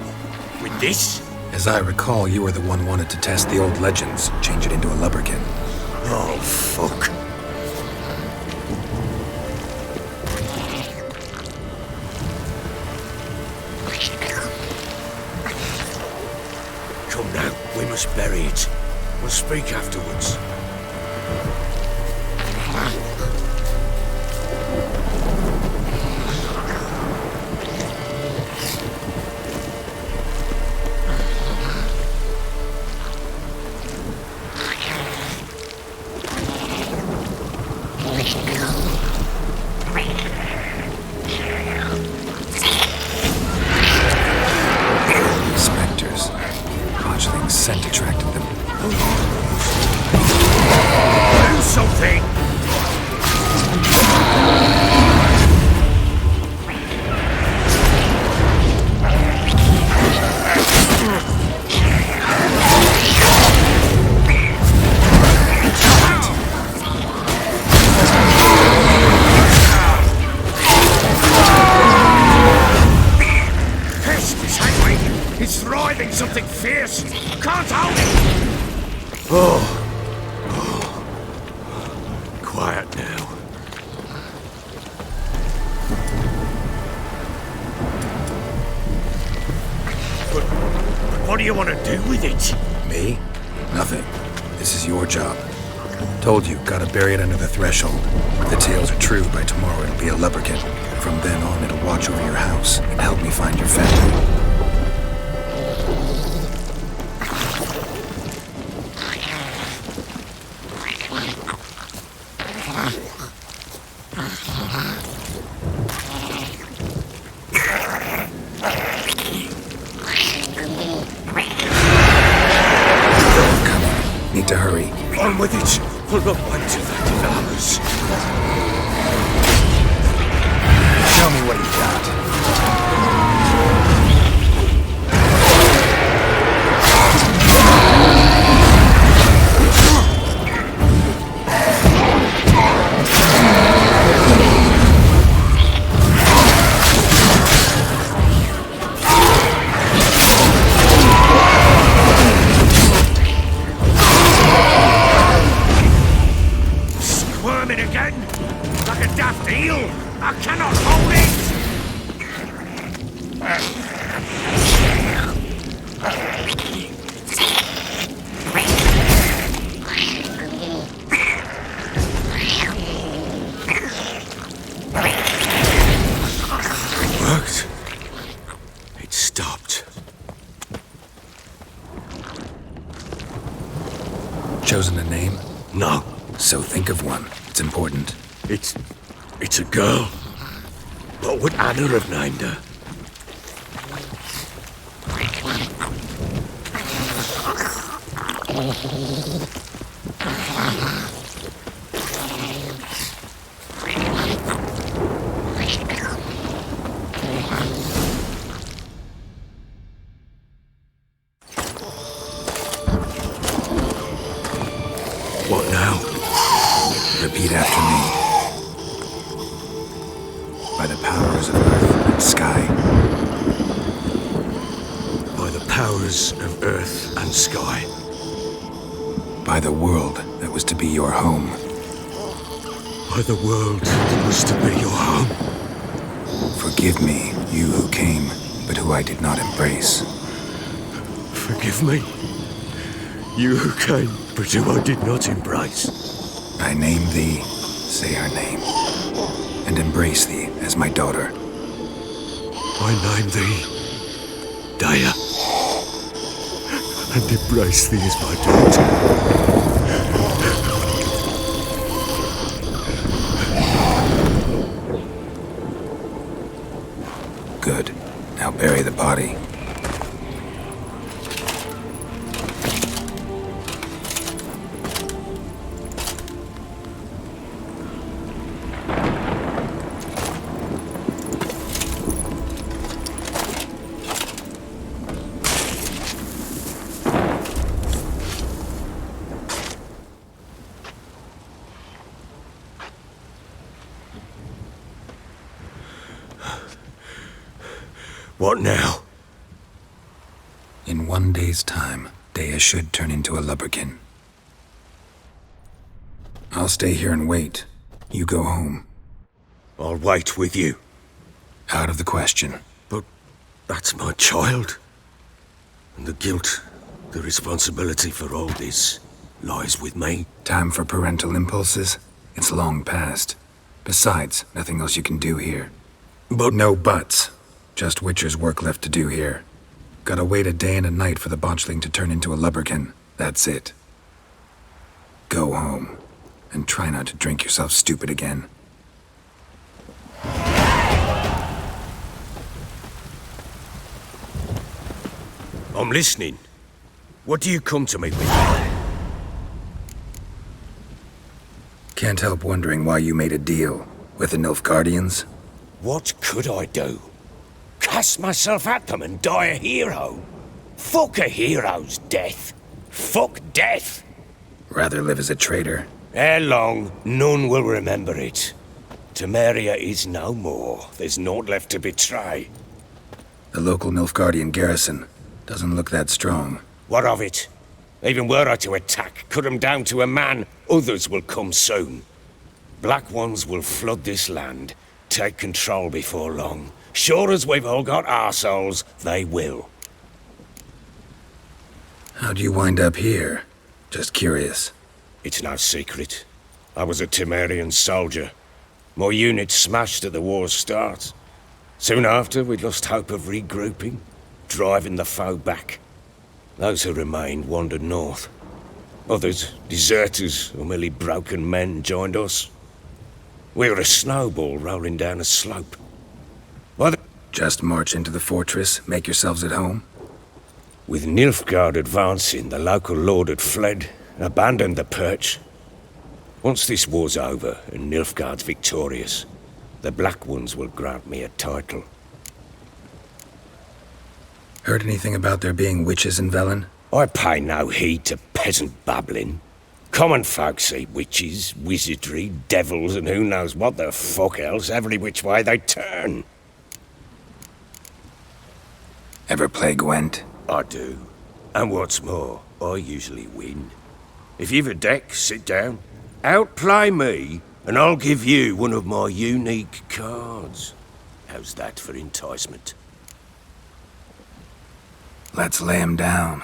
With this? As I recall, you were the one wanted to test the old legends, change it into a lubberkin. Oh, fuck. Come now, we must bury it. We'll speak afterwards. Spectres. Botchling's scent attracted them. Do something! It's thriving something fierce! Can't hold it! Oh. Quiet now. But what do you want to do with it? Me? Nothing. This is your job. Told you, gotta bury it under the threshold. If the tales are true, by tomorrow it'll be a lubberkin. From then on, it'll watch over your house and help me find your family. Need to hurry. On with it! We'll not wait till that develops. Show me what you got. Squirming again? Like a daft eel? I cannot hold it! Worked. It stopped. Chosen a name? No. So think of one. It's important. It's a girl. What would Anna have named her? What now? Repeat after me. By the powers of earth and sky. By the powers of earth and sky. By the world that was to be your home. By the world that was to be your home. Forgive me, you who came, but who I did not embrace. Forgive me. You who came, but who I did not embrace. I name thee, say her name, and embrace thee as my daughter. I name thee, Daya, and embrace thee as my daughter. Good. Now bury the body. What now? In 1 day's time, Daya should turn into a lubberkin. I'll stay here and wait. You go home. I'll wait with you. Out of the question. But that's my child. And the guilt, the responsibility for all this lies with me. Time for parental impulses? It's long past. Besides, nothing else you can do here. But no buts. Just Witcher's work left to do here. Gotta wait a day and a night for the botchling to turn into a lubberkin. That's it. Go home. And try not to drink yourself stupid again. I'm listening. What do you come to me with? Can't help wondering why you made a deal with the Nilfgaardians. What could I do? Cast myself at them and die a hero? Fuck a hero's death. Fuck death. Rather live as a traitor. Ere long, none will remember it. Temeria is no more. There's naught left to betray. The local Nilfgaardian garrison doesn't look that strong. What of it? Even were I to attack, cut them down to a man, others will come soon. Black Ones will flood this land, take control before long. Sure as we've all got arseholes, they will. How'd you wind up here? Just curious. It's no secret. I was a Temerian soldier. My unit smashed at the war's start. Soon after, we'd lost hope of regrouping, driving the foe back. Those who remained wandered north. Others, deserters or merely broken men, joined us. We were a snowball rolling down a slope. Just march into the fortress, make yourselves at home? With Nilfgaard advancing, the local lord had fled, abandoned the perch. Once this war's over and Nilfgaard's victorious, the Black Ones will grant me a title. Heard anything about there being witches in Velen? I pay no heed to peasant babbling. Common folk see witches, wizardry, devils, and who knows what the fuck else every which way they turn. Ever play Gwent? I do. And what's more, I usually win. If you've a deck, sit down. Outplay me, and I'll give you one of my unique cards. How's that for enticement? Let's lay him down.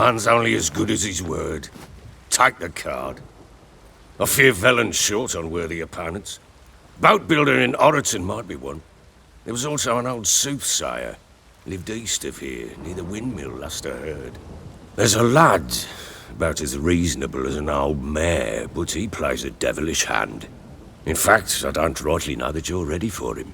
Man's only as good as his word. Take the card. I fear Velen's short on worthy opponents. Boat builder in Oroton might be one. There was also an old soothsayer. Lived east of here, near the windmill, last I heard. There's a lad, about as reasonable as an old mare, but he plays a devilish hand. In fact, I don't rightly know that you're ready for him.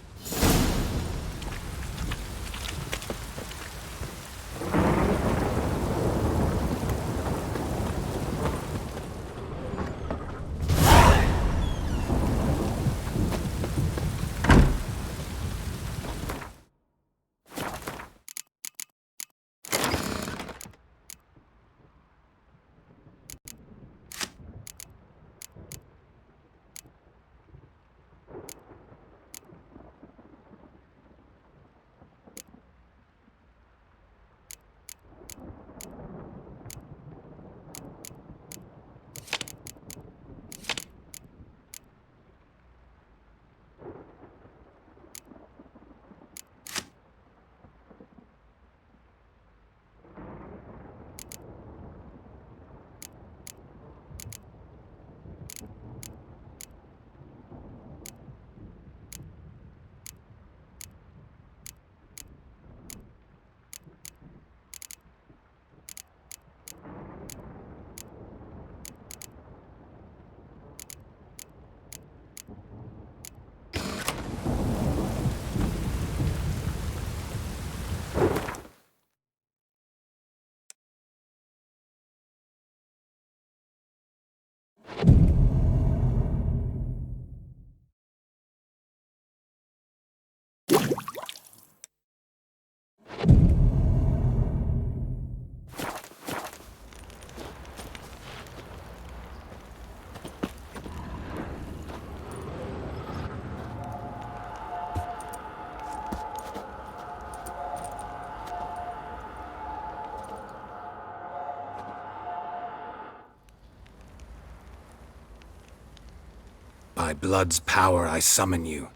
By blood's power I summon you.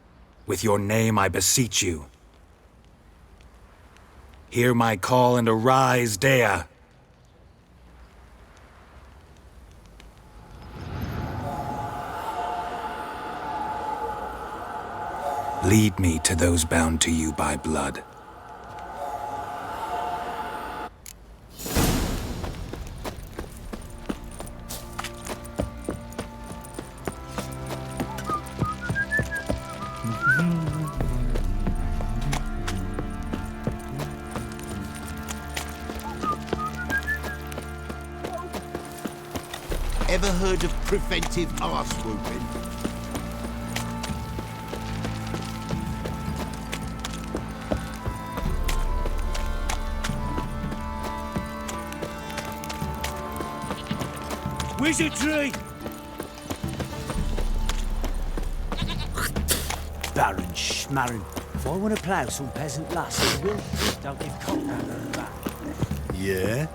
With your name I beseech you. Hear my call and arise, Dea. Lead me to those bound to you by blood. Ever heard of preventive arse whooping? Wizardry! Baron Schmarren. If I want to plough some peasant lass, I will. Don't give cock round her back. Yeah?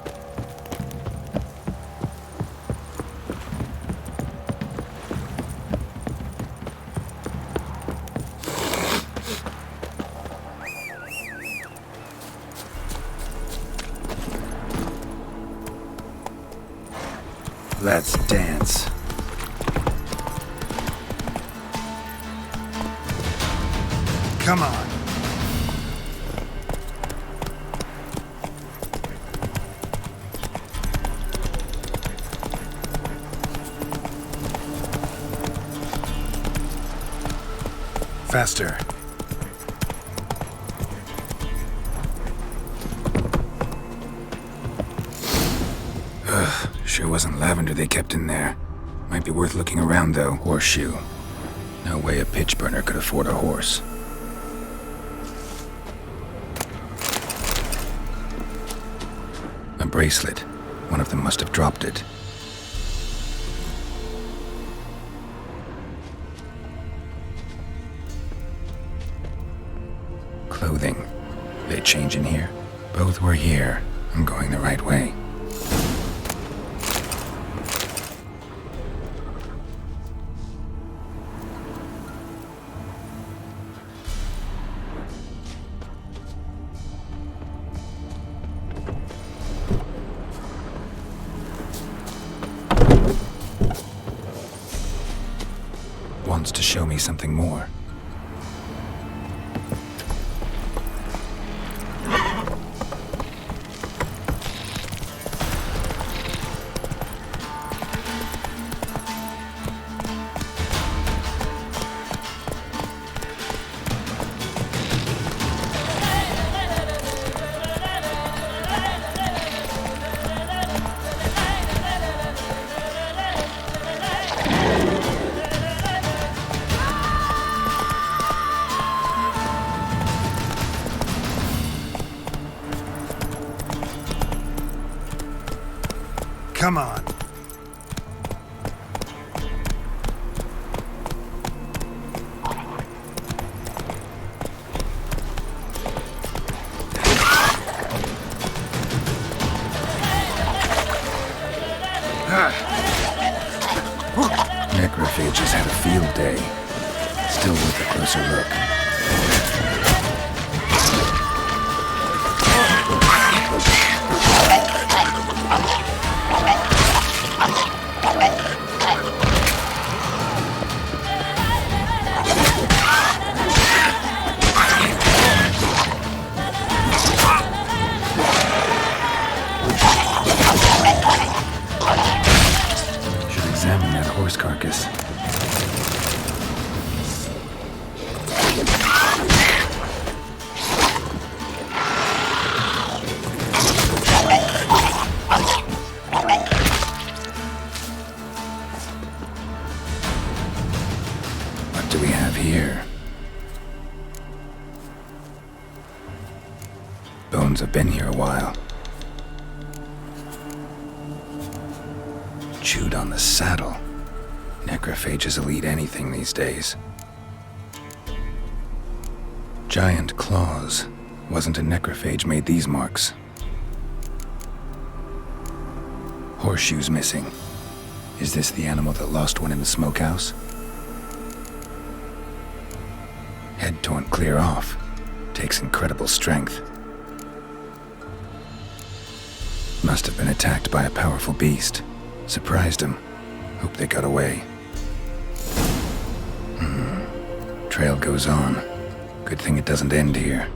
Let's dance. Come on. Faster. Sure wasn't lavender they kept in there. Might be worth looking around, though. Horseshoe. No way a pitch burner could afford a horse. A bracelet. One of them must have dropped it. Clothing. They change in here? Both were here. I'm going the right way. wants to show me something more. Come on. Necrophages had a field day. Still worth a closer look. Should examine that horse carcass. What do we have here? Bones have been here a while. Chewed on the saddle. Necrophages will eat anything these days. Giant claws. Wasn't a necrophage made these marks. Horseshoes missing. Is this the animal that lost one in the smokehouse? Head torn clear off. Takes incredible strength. Must have been attacked by a powerful beast. Surprised him. Hope they got away. Trail goes on. Good thing it doesn't end here.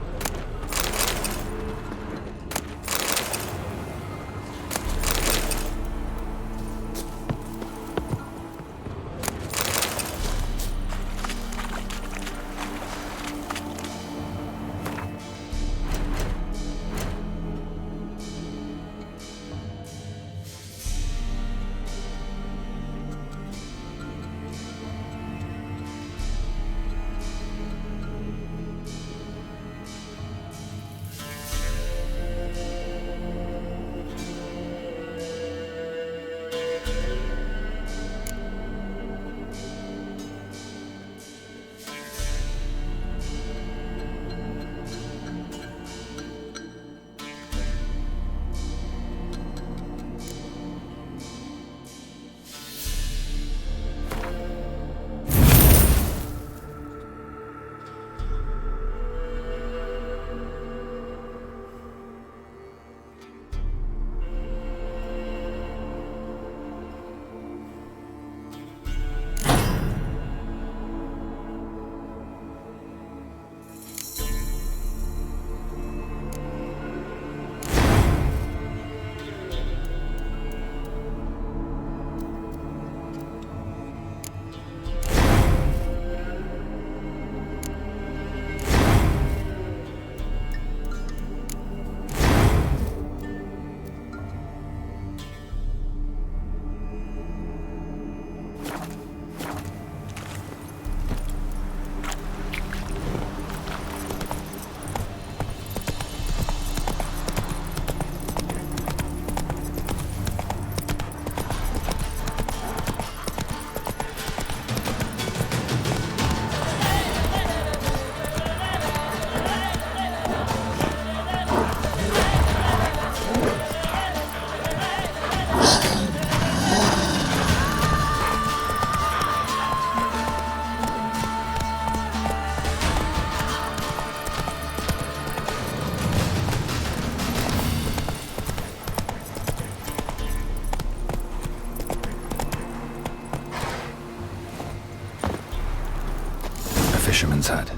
hut.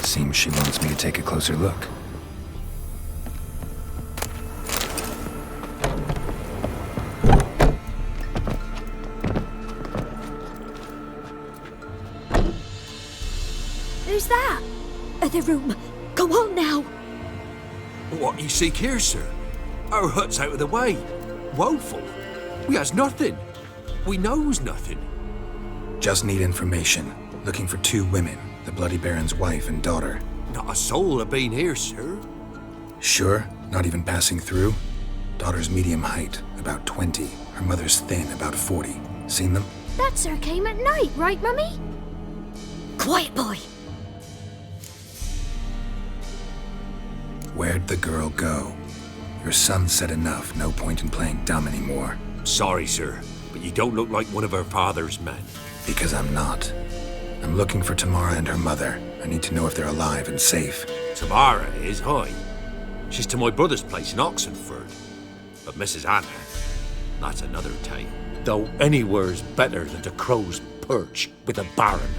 Seems she wants me to take a closer look. Who's that? Other room. Go on now. What you seek here, sir? Our hut's out of the way. Woeful. We has nothing. We knows nothing. Just need information. Looking for 2 women, the Bloody Baron's wife and daughter. Not a soul have been here, sir. Sure? Not even passing through? Daughter's medium height, about 20. Her mother's thin, about 40. Seen them? That sir came at night, right, Mummy? Quiet, boy. Where'd the girl go? Your son said enough, no point in playing dumb anymore. Sorry, sir, but you don't look like one of our father's men. Because I'm not. I'm looking for Tamara and her mother. I need to know if they're alive and safe. Tamara is, aye. She's to my brother's place in Oxenford. But Mrs. Anna, that's another tale. Though anywhere's better than the Crow's Perch with a baron.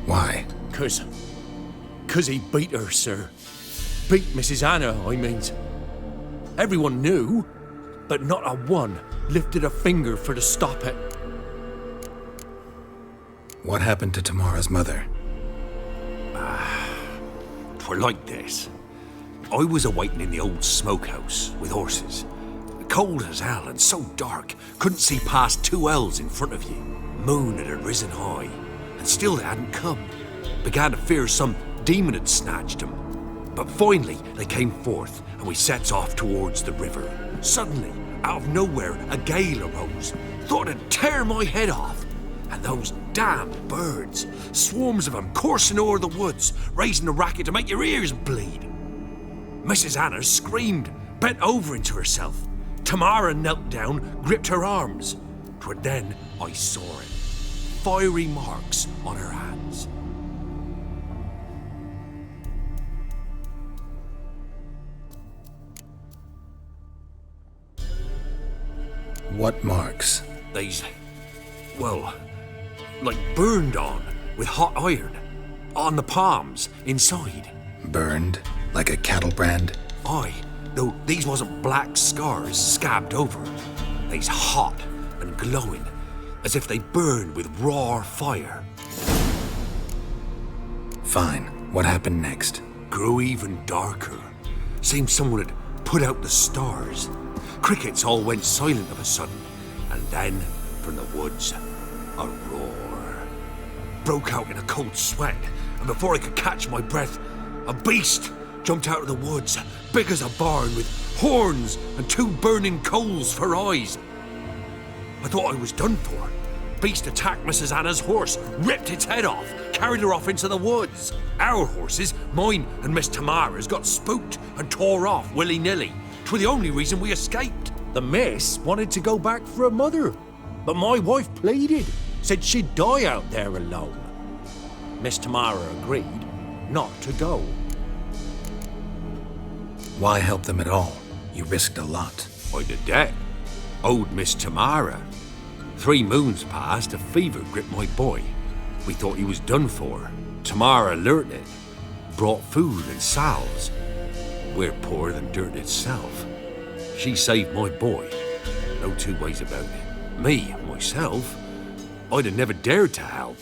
Why? 'Cause he beat her, sir. Beat Mrs. Anna, I means. Everyone knew, but not a one lifted a finger for to stop it. What happened to Tamara's mother? 'Twere like this. I was awaiting in the old smokehouse with horses. Cold as hell and so dark, couldn't see past 2 ells in front of you. Moon had risen high, and still they hadn't come. Began to fear some demon had snatched them. But finally they came forth, and we sets off towards the river. Suddenly, out of nowhere, a gale arose. Thought it'd tear my head off. And those damned birds, swarms of them coursing o'er the woods, raising a racket to make your ears bleed. Mrs. Anna screamed, bent over into herself. Tamara knelt down, gripped her arms. 'Twere then I saw it. Fiery marks on her hands. What marks? They's, well, like burned on with hot iron. On the palms, inside. Burned? Like a cattle brand? Aye, though these wasn't black scars scabbed over. They's hot and glowing, as if they burned with raw fire. Fine. What happened next? Grew even darker. Seemed someone had put out the stars. Crickets all went silent of a sudden, and then, from the woods, a roar. Broke out in a cold sweat, and before I could catch my breath, a beast jumped out of the woods, big as a barn, with horns and 2 burning coals for eyes. I thought I was done for. Beast attacked Mrs. Anna's horse, ripped its head off, carried her off into the woods. Our horses, mine and Miss Tamara's, got spooked and tore off willy-nilly. 'Twere the only reason we escaped. The miss wanted to go back for her mother, but my wife pleaded, said she'd die out there alone. Miss Tamara agreed not to go. Why help them at all? You risked a lot. I'd a debt. Owed Miss Tamara. 3 moons passed, a fever gripped my boy. We thought he was done for. Tamara learnt it. Brought food and salves. We're poorer than dirt itself. She saved my boy. No 2 ways about it. Me, myself, I'd have never dared to help.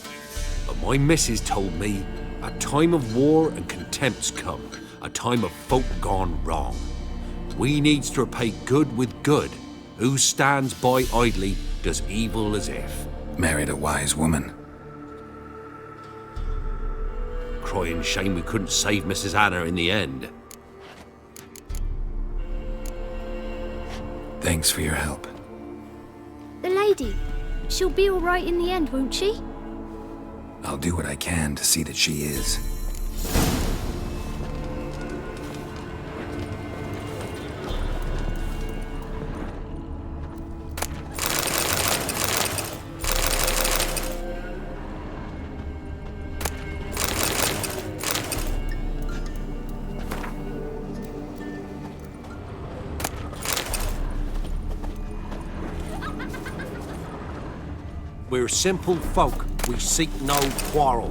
But my missus told me a time of war and contempt's come. A time of folk gone wrong. We needs to repay good with good. Who stands by idly does evil as if. Married a wise woman. Crying shame we couldn't save Mrs. Anna in the end. Thanks for your help. The lady, she'll be all right in the end, won't she? I'll do what I can to see that she is. We're simple folk, we seek no quarrel.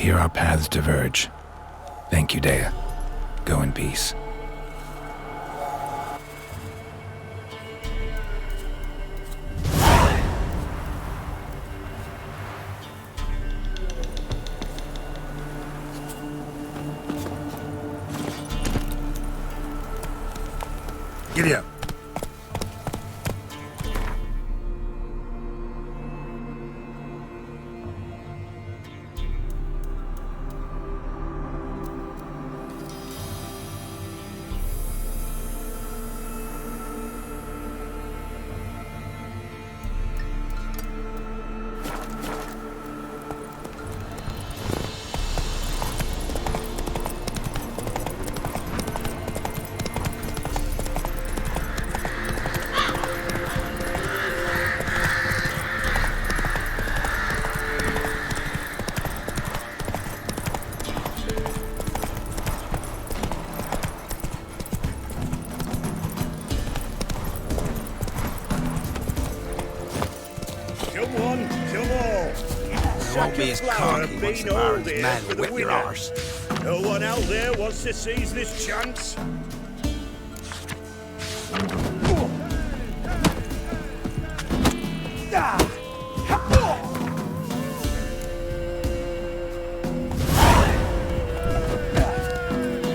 here our paths diverge. Thank you, Dea. Go in peace. Giddy up. Won't be as cocky once the Baron's man will whip your arse. No one out there wants to seize this chance.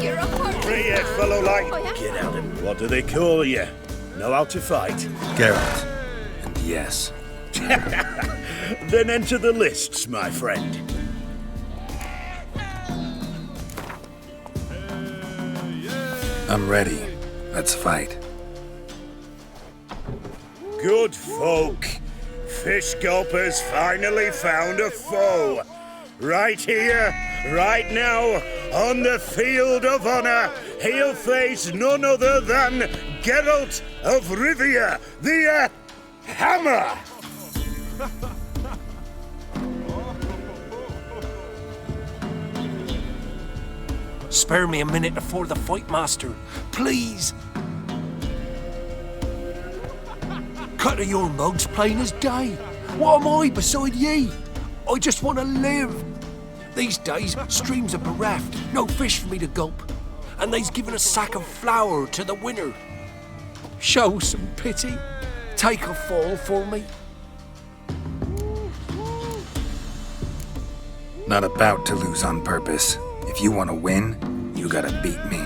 You're a horse. Free it, fellow like. Oh, yeah? Get out of him. What do they call you? Know how to fight? Geralt. And yes. Then enter the lists, my friend. I'm ready. Let's fight. Good folk. Fish Gulper's finally found a foe. Right here, right now, on the field of honor, he'll face none other than Geralt of Rivia, the Hammer. Spare me a minute before the fight, master. Please. Cut of your mugs plain as day. What am I beside ye? I just want to live. These days, streams are bereft. No fish for me to gulp. And they's given a sack of flour to the winner. Show some pity. Take a fall for me. Not about to lose on purpose. If you want to win, you gotta beat me.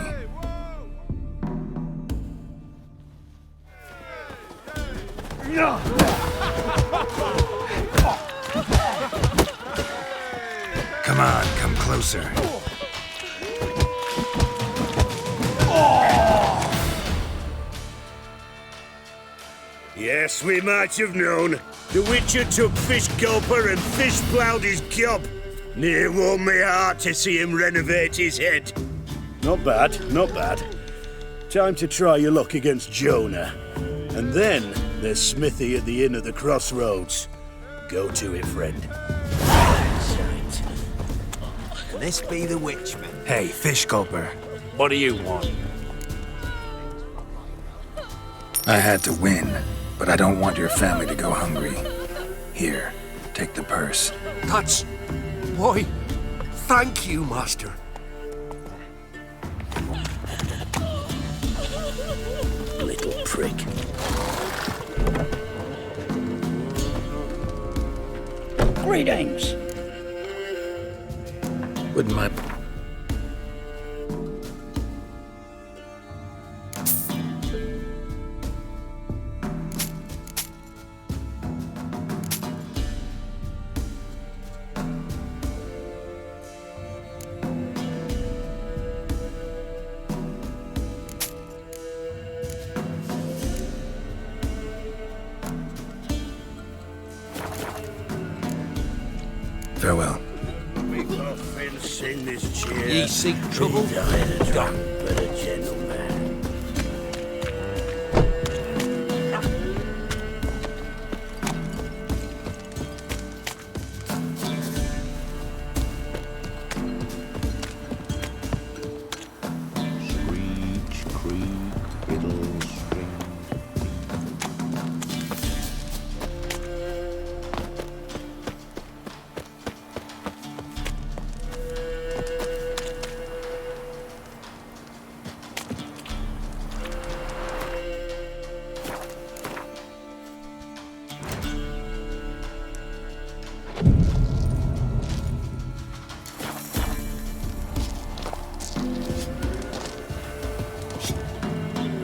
Come on, come closer. Yes, we might have known. The Witcher took Fish Gulper and fish ploughed his gob. Near warmed me heart to see him renovate his head. Not bad, not bad. Time to try your luck against Jonah. And then there's Smithy at the inn at the crossroads. Go to it, friend. Can this be the Witchman? Hey, Fish Gulper. What do you want? I had to win, but I don't want your family to go hungry. Here, take the purse. That's... Why, thank you, master. Little prick. Greetings. Wouldn't my... Farewell. We've got fence in this chair. Ye seek trouble? Done, but a gentleman. Screech, creak, fiddle, string.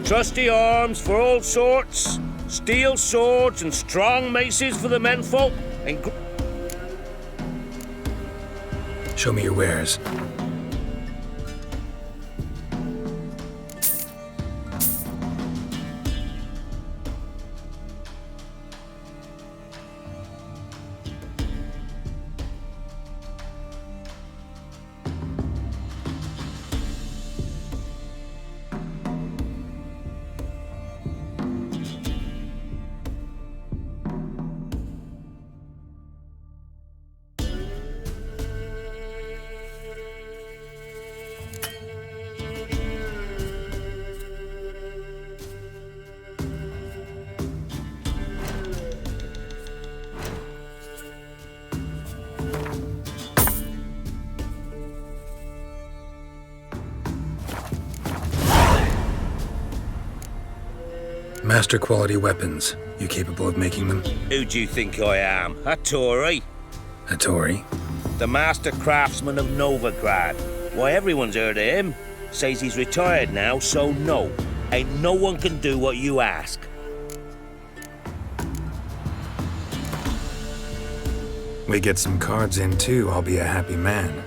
Trusty arms for all sorts, steel swords and strong maces for the menfolk, and Show me your wares. Master quality weapons. You capable of making them? who do you think I am? A Tory? A Tory? The master craftsman of Novigrad. Why, everyone's heard of him. Says he's retired now, so no. Ain't no one can do what you ask. We get some cards in too, I'll be a happy man.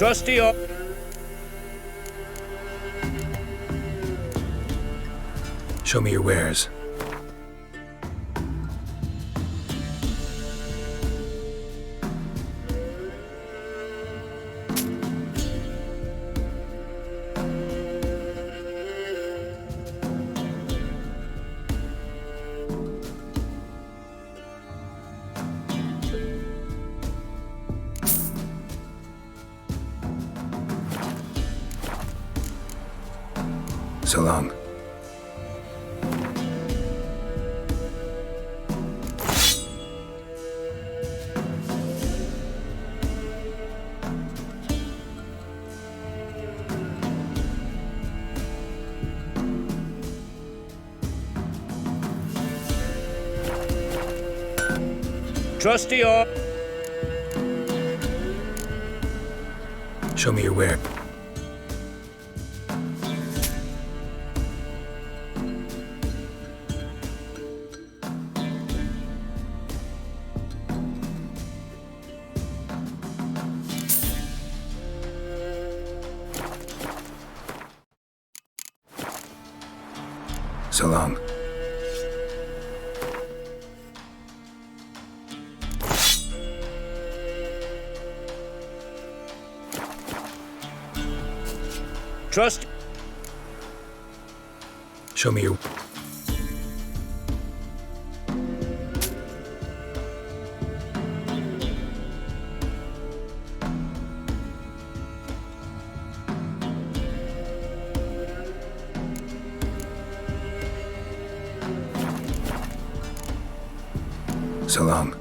Trusty arms. Show me your wares. So long. Trusty or... Show me your ware. So long. Trust. Show me your... So long.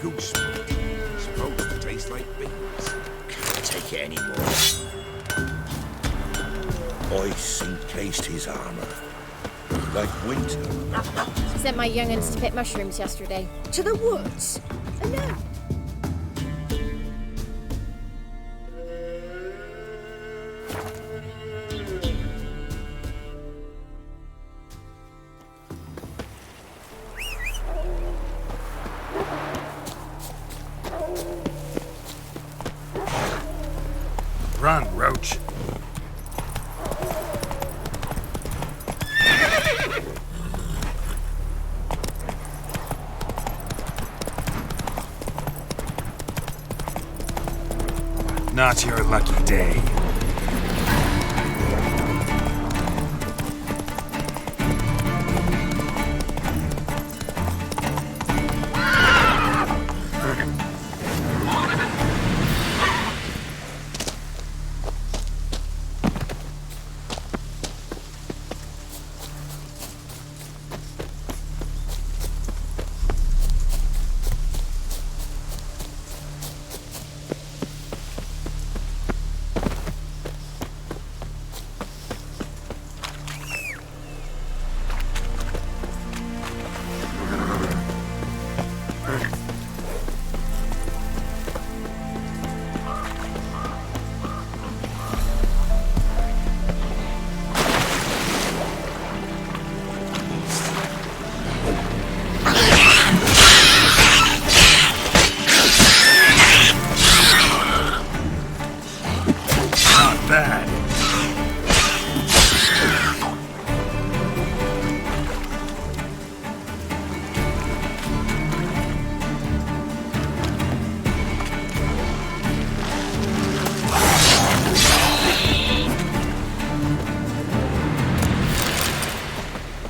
Goose. Supposed to taste like beans. Can't take it anymore. Ice encased his armor. Like winter. Sent my young'uns to pick mushrooms yesterday. To the woods? No. Run, Roach. Not your lucky day.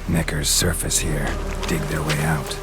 Neckers surface here, dig their way out.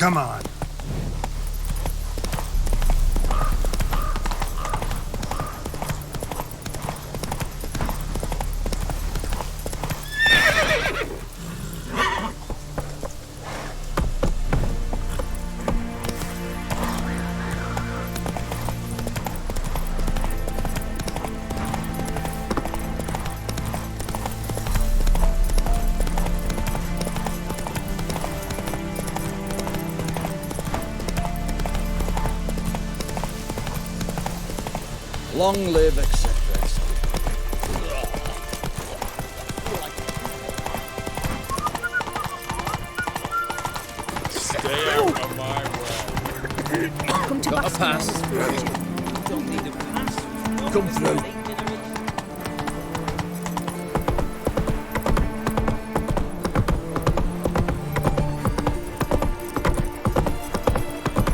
Come on. Long live, etc. Stay out of my way. Come to Got a pass. Don't need a pass. Come through.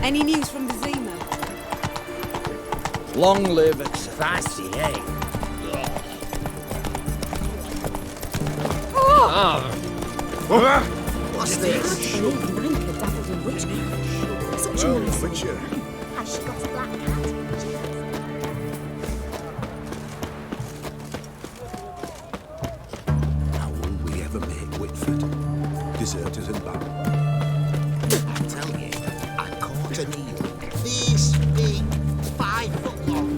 Any news from the Zima? Long live, etc. Fancy, eh? What's this? Ranker dabbled in witchcraft. Such a nice Witcher. Has she got a black cat? How will we ever make Whitford? Deserters and bad. I tell you, I caught an eel. This big, 5 foot long.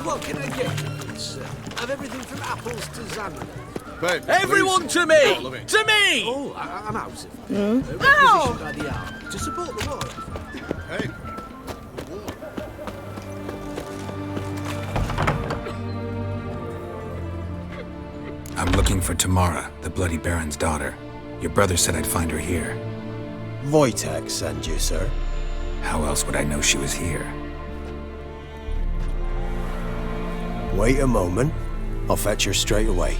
What can I get you, please, sir? Have everything from apples to salmon. Everyone to me! To me! Oh, I'm out of it. Ow! By the hour to support the war. Hey. I'm looking for Tamara, the Bloody Baron's daughter. Your brother said I'd find her here. Wojtek sent you, sir. How else would I know she was here? Wait a moment. I'll fetch her straight away.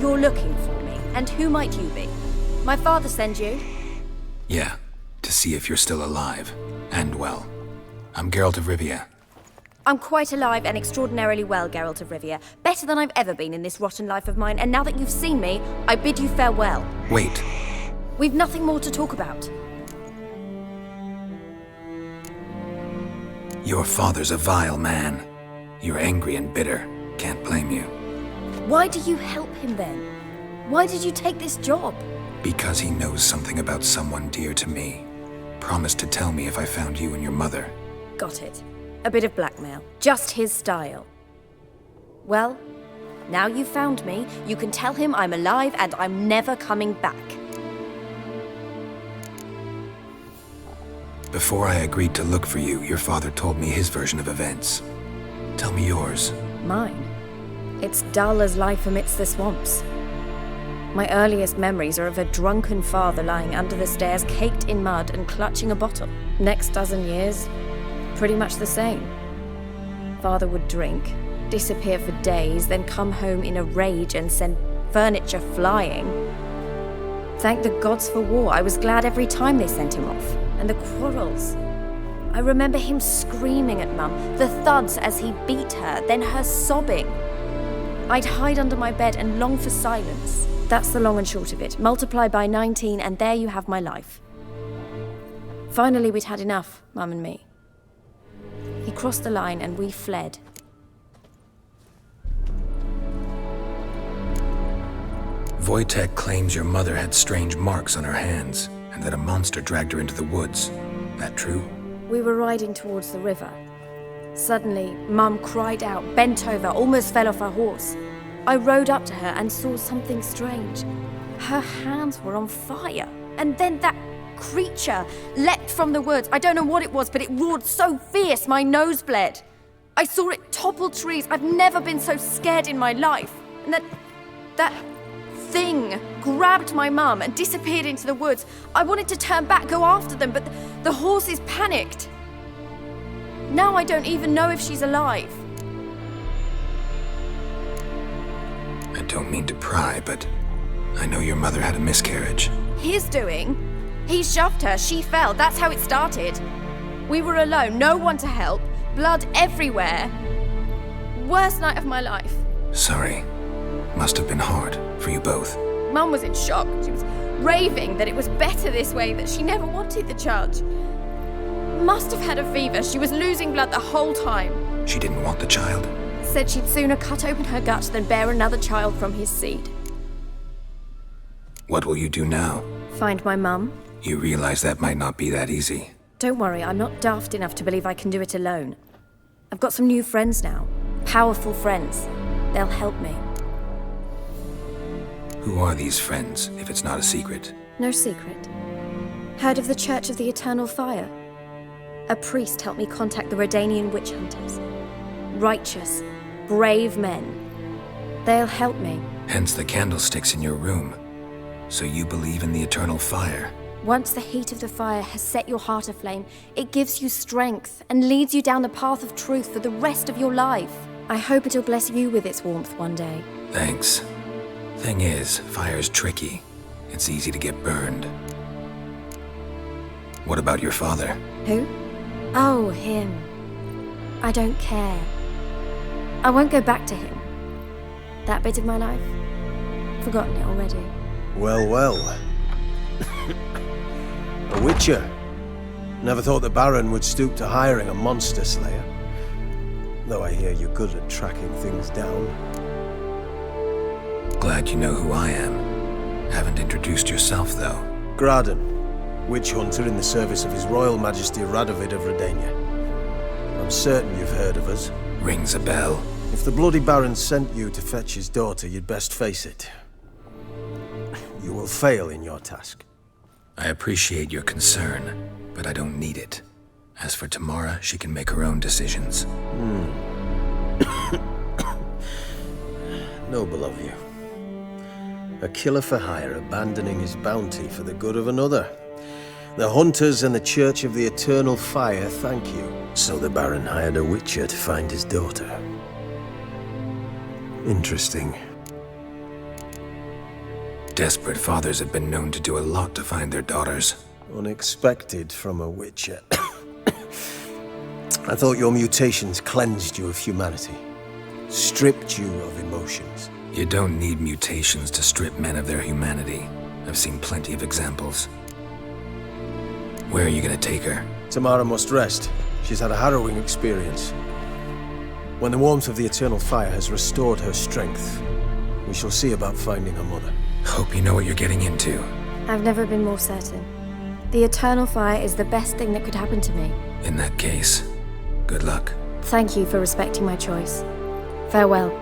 You're looking for me, and who might you be? My father send you? Yeah, to see if you're still alive. And well. I'm Geralt of Rivia. I'm quite alive and extraordinarily well, Geralt of Rivia. Better than I've ever been in this rotten life of mine, and now that you've seen me, I bid you farewell. Wait. We've nothing more to talk about. Your father's a vile man. You're angry and bitter. Can't blame you. Why do you help him then? Why did you take this job? Because he knows something about someone dear to me. Promised to tell me if I found you and your mother. Got it. A bit of blackmail. Just his style. Well, now you've found me, you can tell him I'm alive and I'm never coming back. Before I agreed to look for you, your father told me his version of events. Tell me yours. Mine? It's dull as life amidst the swamps. My earliest memories are of a drunken father lying under the stairs, caked in mud and clutching a bottle. Next dozen years, pretty much the same. Father would drink, disappear for days, then come home in a rage and send furniture flying. Thank the gods for war. I was glad every time they sent him off. And the quarrels. I remember him screaming at Mum, the thuds as he beat her, then her sobbing. I'd hide under my bed and long for silence. That's the long and short of it. Multiply by 19 and there you have my life. Finally, we'd had enough, Mum and me. He crossed the line and we fled. Wojtek claims your mother had strange marks on her hands, and that a monster dragged her into the woods. That true? We were riding towards the river. Suddenly, Mum cried out, bent over, almost fell off her horse. I rode up to her and saw something strange. Her hands were on fire. And then that creature leapt from the woods. I don't know what it was, but it roared so fierce my nose bled. I saw it topple trees. I've never been so scared in my life. And that thing grabbed my mum and disappeared into the woods. I wanted to turn back, go after them, but the horses panicked. Now I don't even know if she's alive. I don't mean to pry, but I know your mother had a miscarriage. His doing? He shoved her, she fell, that's how it started. We were alone, no one to help, blood everywhere. Worst night of my life. Sorry. Must have been hard for you both. Mum was in shock. She was raving that it was better this way, that she never wanted the child. Must have had a fever. She was losing blood the whole time. She didn't want the child? Said she'd sooner cut open her gut than bear another child from his seed. What will you do now? Find my mum. You realize that might not be that easy. Don't worry, I'm not daft enough to believe I can do it alone. I've got some new friends now. Powerful friends. They'll help me. Who are these friends, if it's not a secret? No secret. Heard of the Church of the Eternal Fire? A priest helped me contact the Redanian witch hunters. Righteous, brave men. They'll help me. Hence the candlesticks in your room. So you believe in the eternal fire? Once the heat of the fire has set your heart aflame, it gives you strength and leads you down the path of truth for the rest of your life. I hope it'll bless you with its warmth one day. Thanks. Thing is, fire's tricky. It's easy to get burned. What about your father? Who? Oh, him. I don't care. I won't go back to him. That bit of my life? Forgotten it already. Well, well. A witcher. Never thought the Baron would stoop to hiring a monster slayer. Though I hear you're good at tracking things down. Glad you know who I am. Haven't introduced yourself, though. Graden, witch hunter in the service of His Royal Majesty Radovid of Redania. I'm certain you've heard of us. Rings a bell. If the Bloody Baron sent you to fetch his daughter, you'd best face it. You will fail in your task. I appreciate your concern, but I don't need it. As for Tamara, she can make her own decisions. Noble of you. A killer for hire abandoning his bounty for the good of another. The hunters and the Church of the Eternal Fire thank you. So the Baron hired a witcher to find his daughter. Interesting. Desperate fathers have been known to do a lot to find their daughters. Unexpected from a witcher. I thought your mutations cleansed you of humanity. Stripped you of emotions. You don't need mutations to strip men of their humanity. I've seen plenty of examples. Where are you gonna take her? Tamara must rest. She's had a harrowing experience. When the warmth of the Eternal Fire has restored her strength, we shall see about finding her mother. Hope you know what you're getting into. I've never been more certain. The Eternal Fire is the best thing that could happen to me. In that case, good luck. Thank you for respecting my choice. Farewell.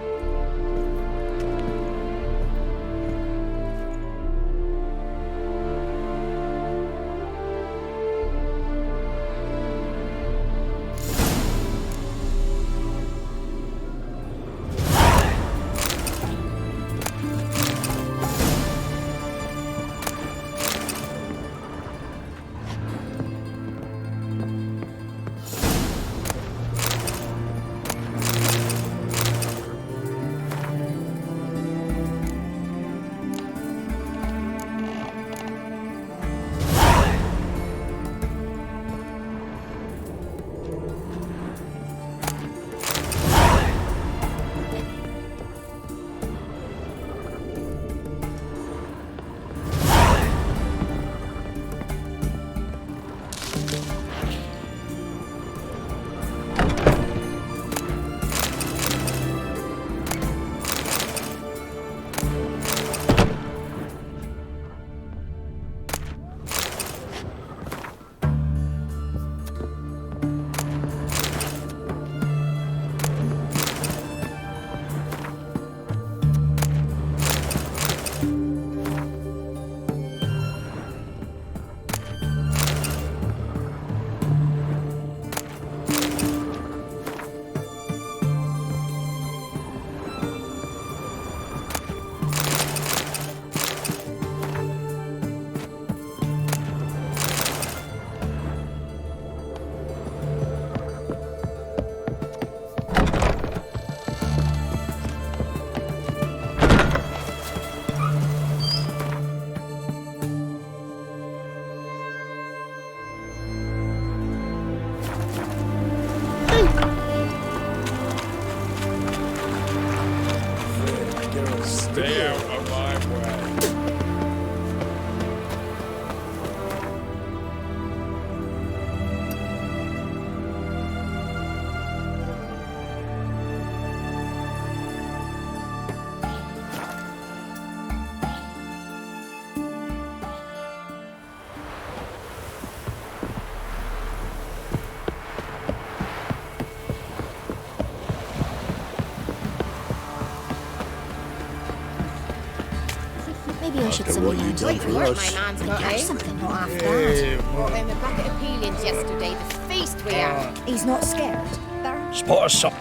Maybe I should After summon what my you done wife. for What us. my man's got, eh? Something not half Hey, bad. Brought him a bucket of peelings yesterday. The feast we had. He's not scared. Baron? Spot us up.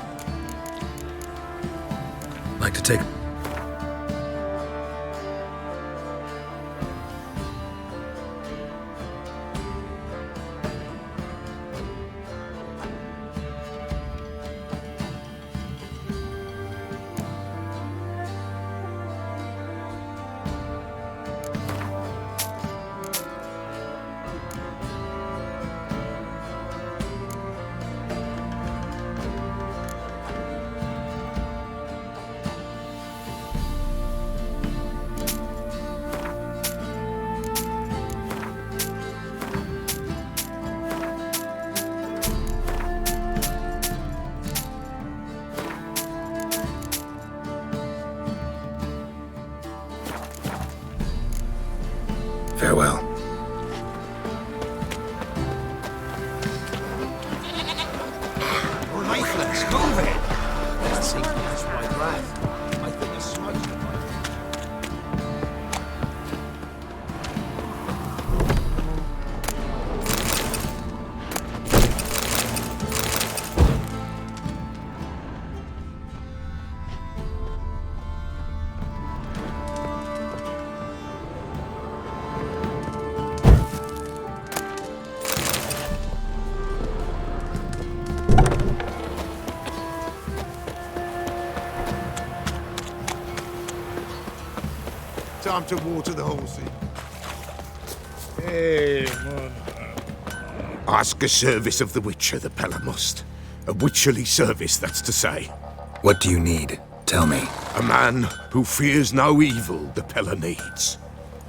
Like to take... Farewell. Lifeless, move it! Let's see, that's my breath. I think the smoke's in my time to water the horses. Hey, man. Ask a service of the Witcher, the Pellar must. A witcherly service, that's to say. What do you need? Tell me. A man who fears no evil the Pellar needs.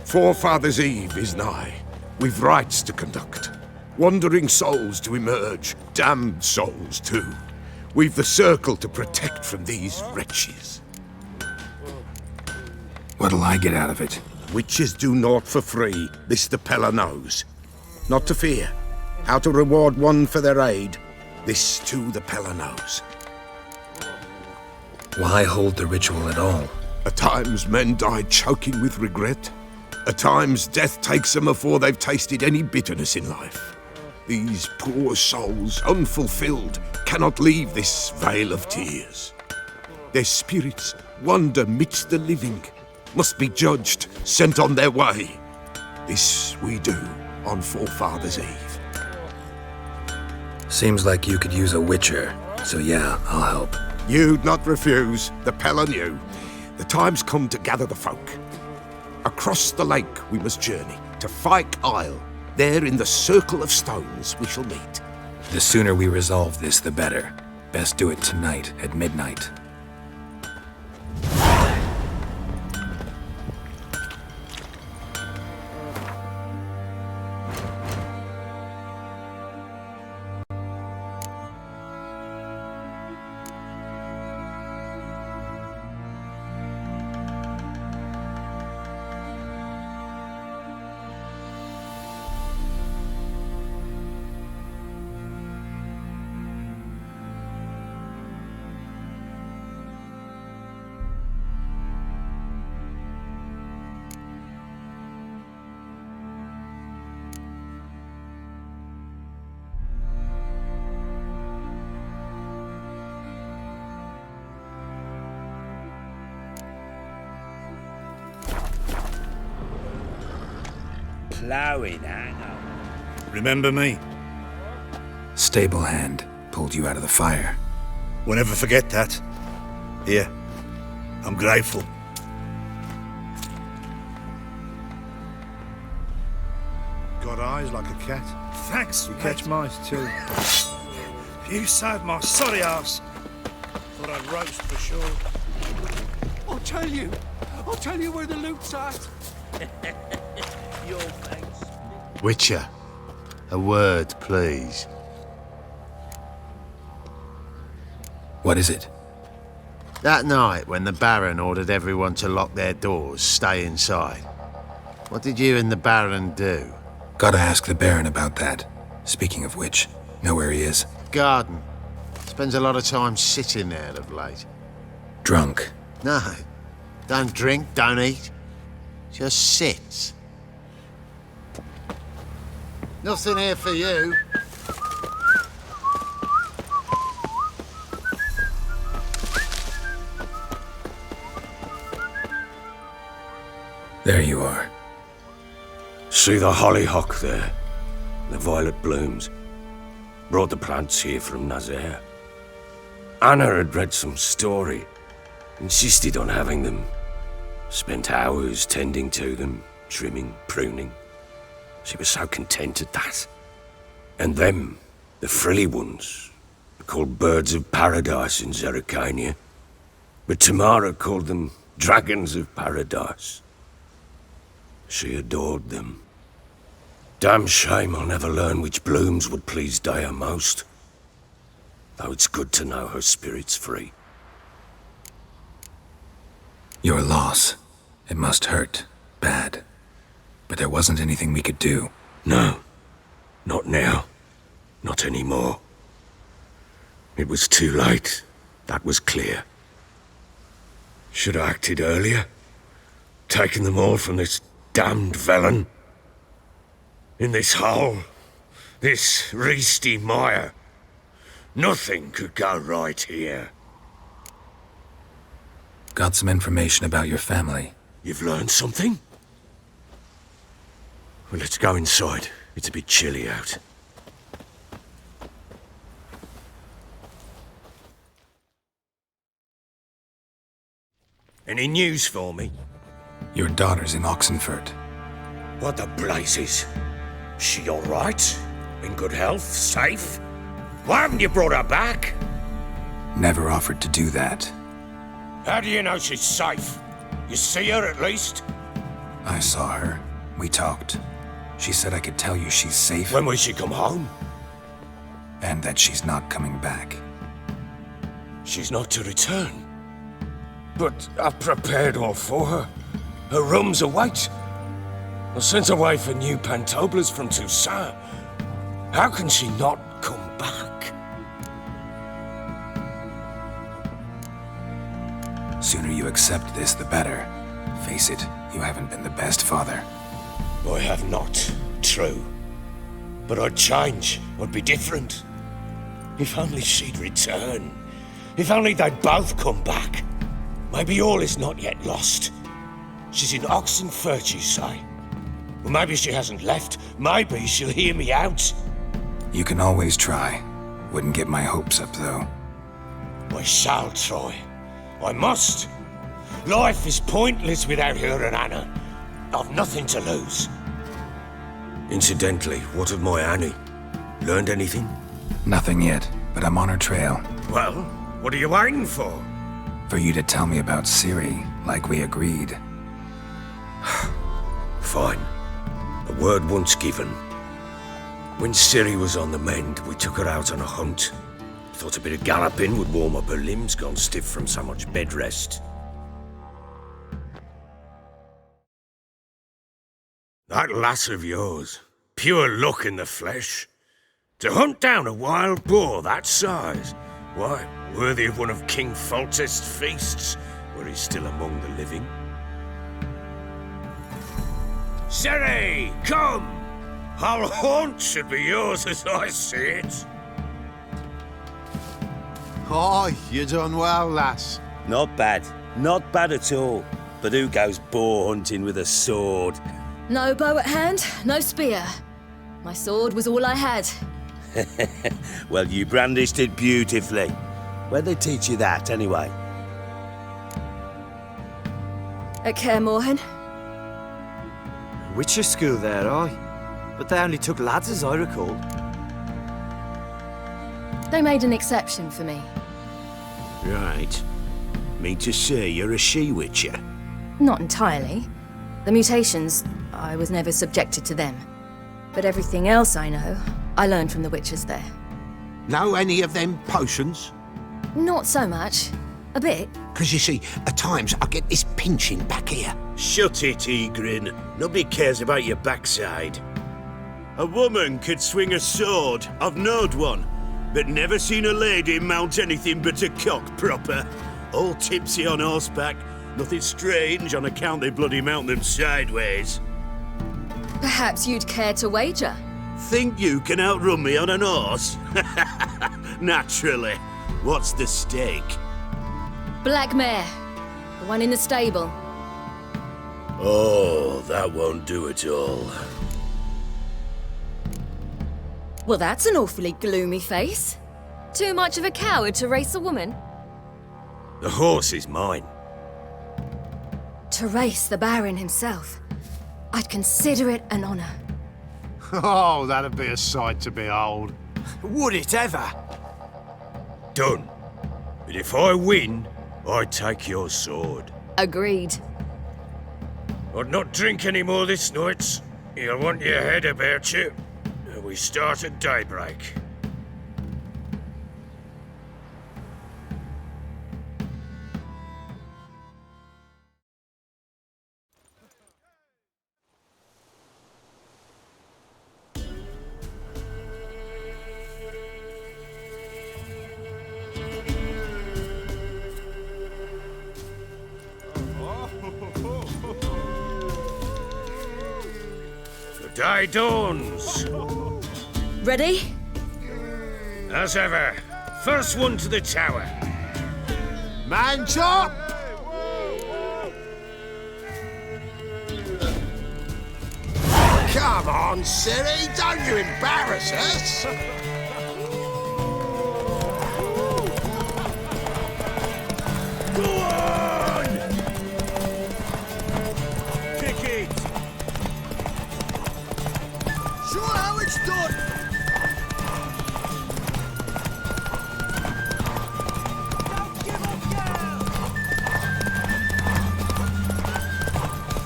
Forefathers' Eve is nigh. We've rites to conduct. Wandering souls to emerge. Damned souls, too. We've the circle to protect from these wretches. What'll I get out of it? Witches do naught for free. This the Pellar knows. Not to fear. How to reward one for their aid. This too the Pellar knows. Why hold the ritual at all? At times men die choking with regret. At times death takes them before they've tasted any bitterness in life. These poor souls, unfulfilled, cannot leave this vale of tears. Their spirits wander midst the living, must be judged, sent on their way. This we do on Forefathers' Eve. Seems like you could use a witcher, so yeah, I'll help. You'd not refuse, the Pellar knew. The time's come to gather the folk. Across the lake we must journey, to Fyke Isle. There in the circle of stones we shall meet. The sooner we resolve this, the better. Best do it tonight at midnight. Ploughing hanger. Remember me? Stable hand pulled you out of the fire. We'll never forget that. Here, I'm grateful. Got eyes like a cat. Thanks, you catch mice too. You saved my sorry ass. Thought I'd roast for sure. I'll tell you where the loot's at. Your face. Witcher, a word, please. What is it? That night when the Baron ordered everyone to lock their doors, stay inside. What did you and the Baron do? Gotta ask the Baron about that. Speaking of which, know where he is? Garden. Spends a lot of time sitting there of late. Drunk. No. Don't drink, don't eat. Just sit. Nothing here for you. There you are. See the hollyhock there? The violet blooms. Brought the plants here from Nazaire. Anna had read some story. Insisted on having them. Spent hours tending to them, trimming, pruning. She was so content at that. And them, the frilly ones, are called birds of paradise in Zerrikania. But Tamara called them dragons of paradise. She adored them. Damn shame I'll never learn which blooms would please Dea most. Though it's good to know her spirit's free. Your loss. It must hurt. Bad. But there wasn't anything we could do. No. Not now. Not anymore. It was too late. That was clear. Should have acted earlier. Taken them all from this damned Velen. In this hole. This reesty mire. Nothing could go right here. Got some information about your family. You've learned something? Well, let's go inside. It's a bit chilly out. Any news for me? Your daughter's in Oxenfurt. What the blazes? She all right? In good health? Safe? Why haven't you brought her back? Never offered to do that. How do you know she's safe? You see her at least? I saw her. We talked. She said I could tell you she's safe. When will she come home? And that she's not coming back. She's not to return. But I've prepared all for her. Her rooms await. I sent away for new pantoblas from Toussaint. How can she not come back? Sooner you accept this, the better. Face it, you haven't been the best father. I have not, true. But I'd change, I'd be different. If only she'd return. If only they'd both come back. Maybe all is not yet lost. She's in Oxenfurt, you say? Well, maybe she hasn't left. Maybe she'll hear me out. You can always try. Wouldn't get my hopes up, though. I shall try. I must. Life is pointless without her and Anna. I've nothing to lose. Incidentally, what of my Annie? Learned anything? Nothing yet, but I'm on her trail. Well, what are you waiting for? For you to tell me about Ciri, like we agreed. Fine. A word once given. When Ciri was on the mend, we took her out on a hunt. Thought a bit of galloping would warm up her limbs, gone stiff from so much bed rest. That lass of yours, pure luck in the flesh. To hunt down a wild boar that size, why, worthy of one of King Foltest's feasts, were he still among the living. Ciri, come! Whole haunt should be yours as I see it. Oh, you done well, lass. Not bad. Not bad at all. But who goes boar hunting with a sword? No bow at hand, no spear. My sword was all I had. Well, you brandished it beautifully. Where'd they teach you that, anyway? At Kaer Morhen. Witcher school there, aye. But they only took lads, as I recall. They made an exception for me. Right. Mean to say you're a she-witcher? Not entirely. The mutations, I was never subjected to them. But everything else I know, I learned from the witches there. Know any of them potions? Not so much. A bit. Because you see, at times I get this pinching back here. Shut it, Egrin. Nobody cares about your backside. A woman could swing a sword. I've knowed one. But never seen a lady mount anything but a cock proper. All tipsy on horseback, Nothing strange on account they bloody mount them sideways. Perhaps you'd care to wager? Think you can outrun me on an horse? Naturally. What's the stake? Black mare. The one in the stable. Oh, that won't do at all. Well, that's an awfully gloomy face. Too much of a coward to race a woman? The horse is mine. To race the Baron himself. I'd consider it an honor. Oh, that'd be a sight to behold. Would it ever? Done. But if I win, I take your sword. Agreed. I'd not drink any more this night. You'll want your head about you. We start at daybreak. The day dawns. Ready? As ever, first one to the tower. Man chop! Come on, silly, don't you embarrass us! Go on! Kick it! Show how it's done!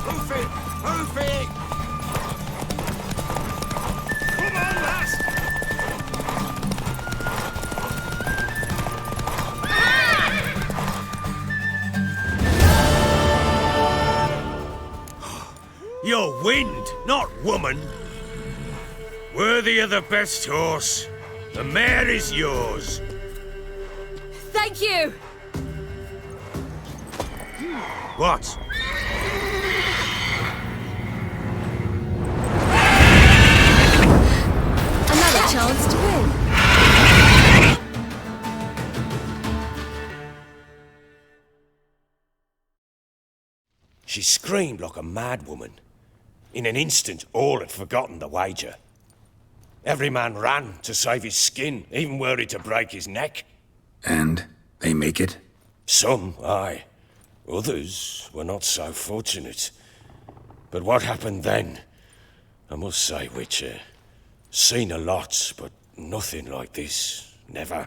Hoof it! Hoof it! Come on, lass! You're wind, not woman. Worthy of the best horse. The mare is yours. Thank you! What? Another chance to win. She screamed like a mad woman. In an instant, all had forgotten the wager. Every man ran to save his skin, even were he to break his neck. And they make it? Some, aye. Others were not so fortunate. But what happened then? I must say, Witcher, seen a lot, but nothing like this. Never.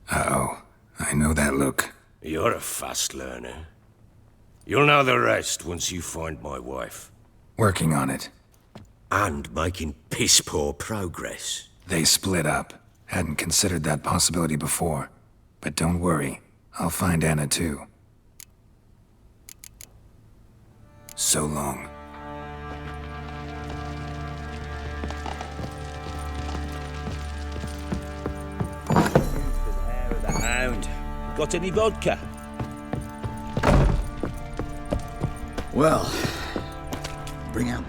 Uh-oh. I know that look. You're a fast learner. You'll know the rest once you find my wife. Working on it. And making piss-poor progress. They split up. Hadn't considered that possibility before. But don't worry. I'll find Anna too. So long. Hair of the hound. Got any vodka? Well, bring out.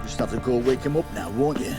Just have to go wake him up now, won't you?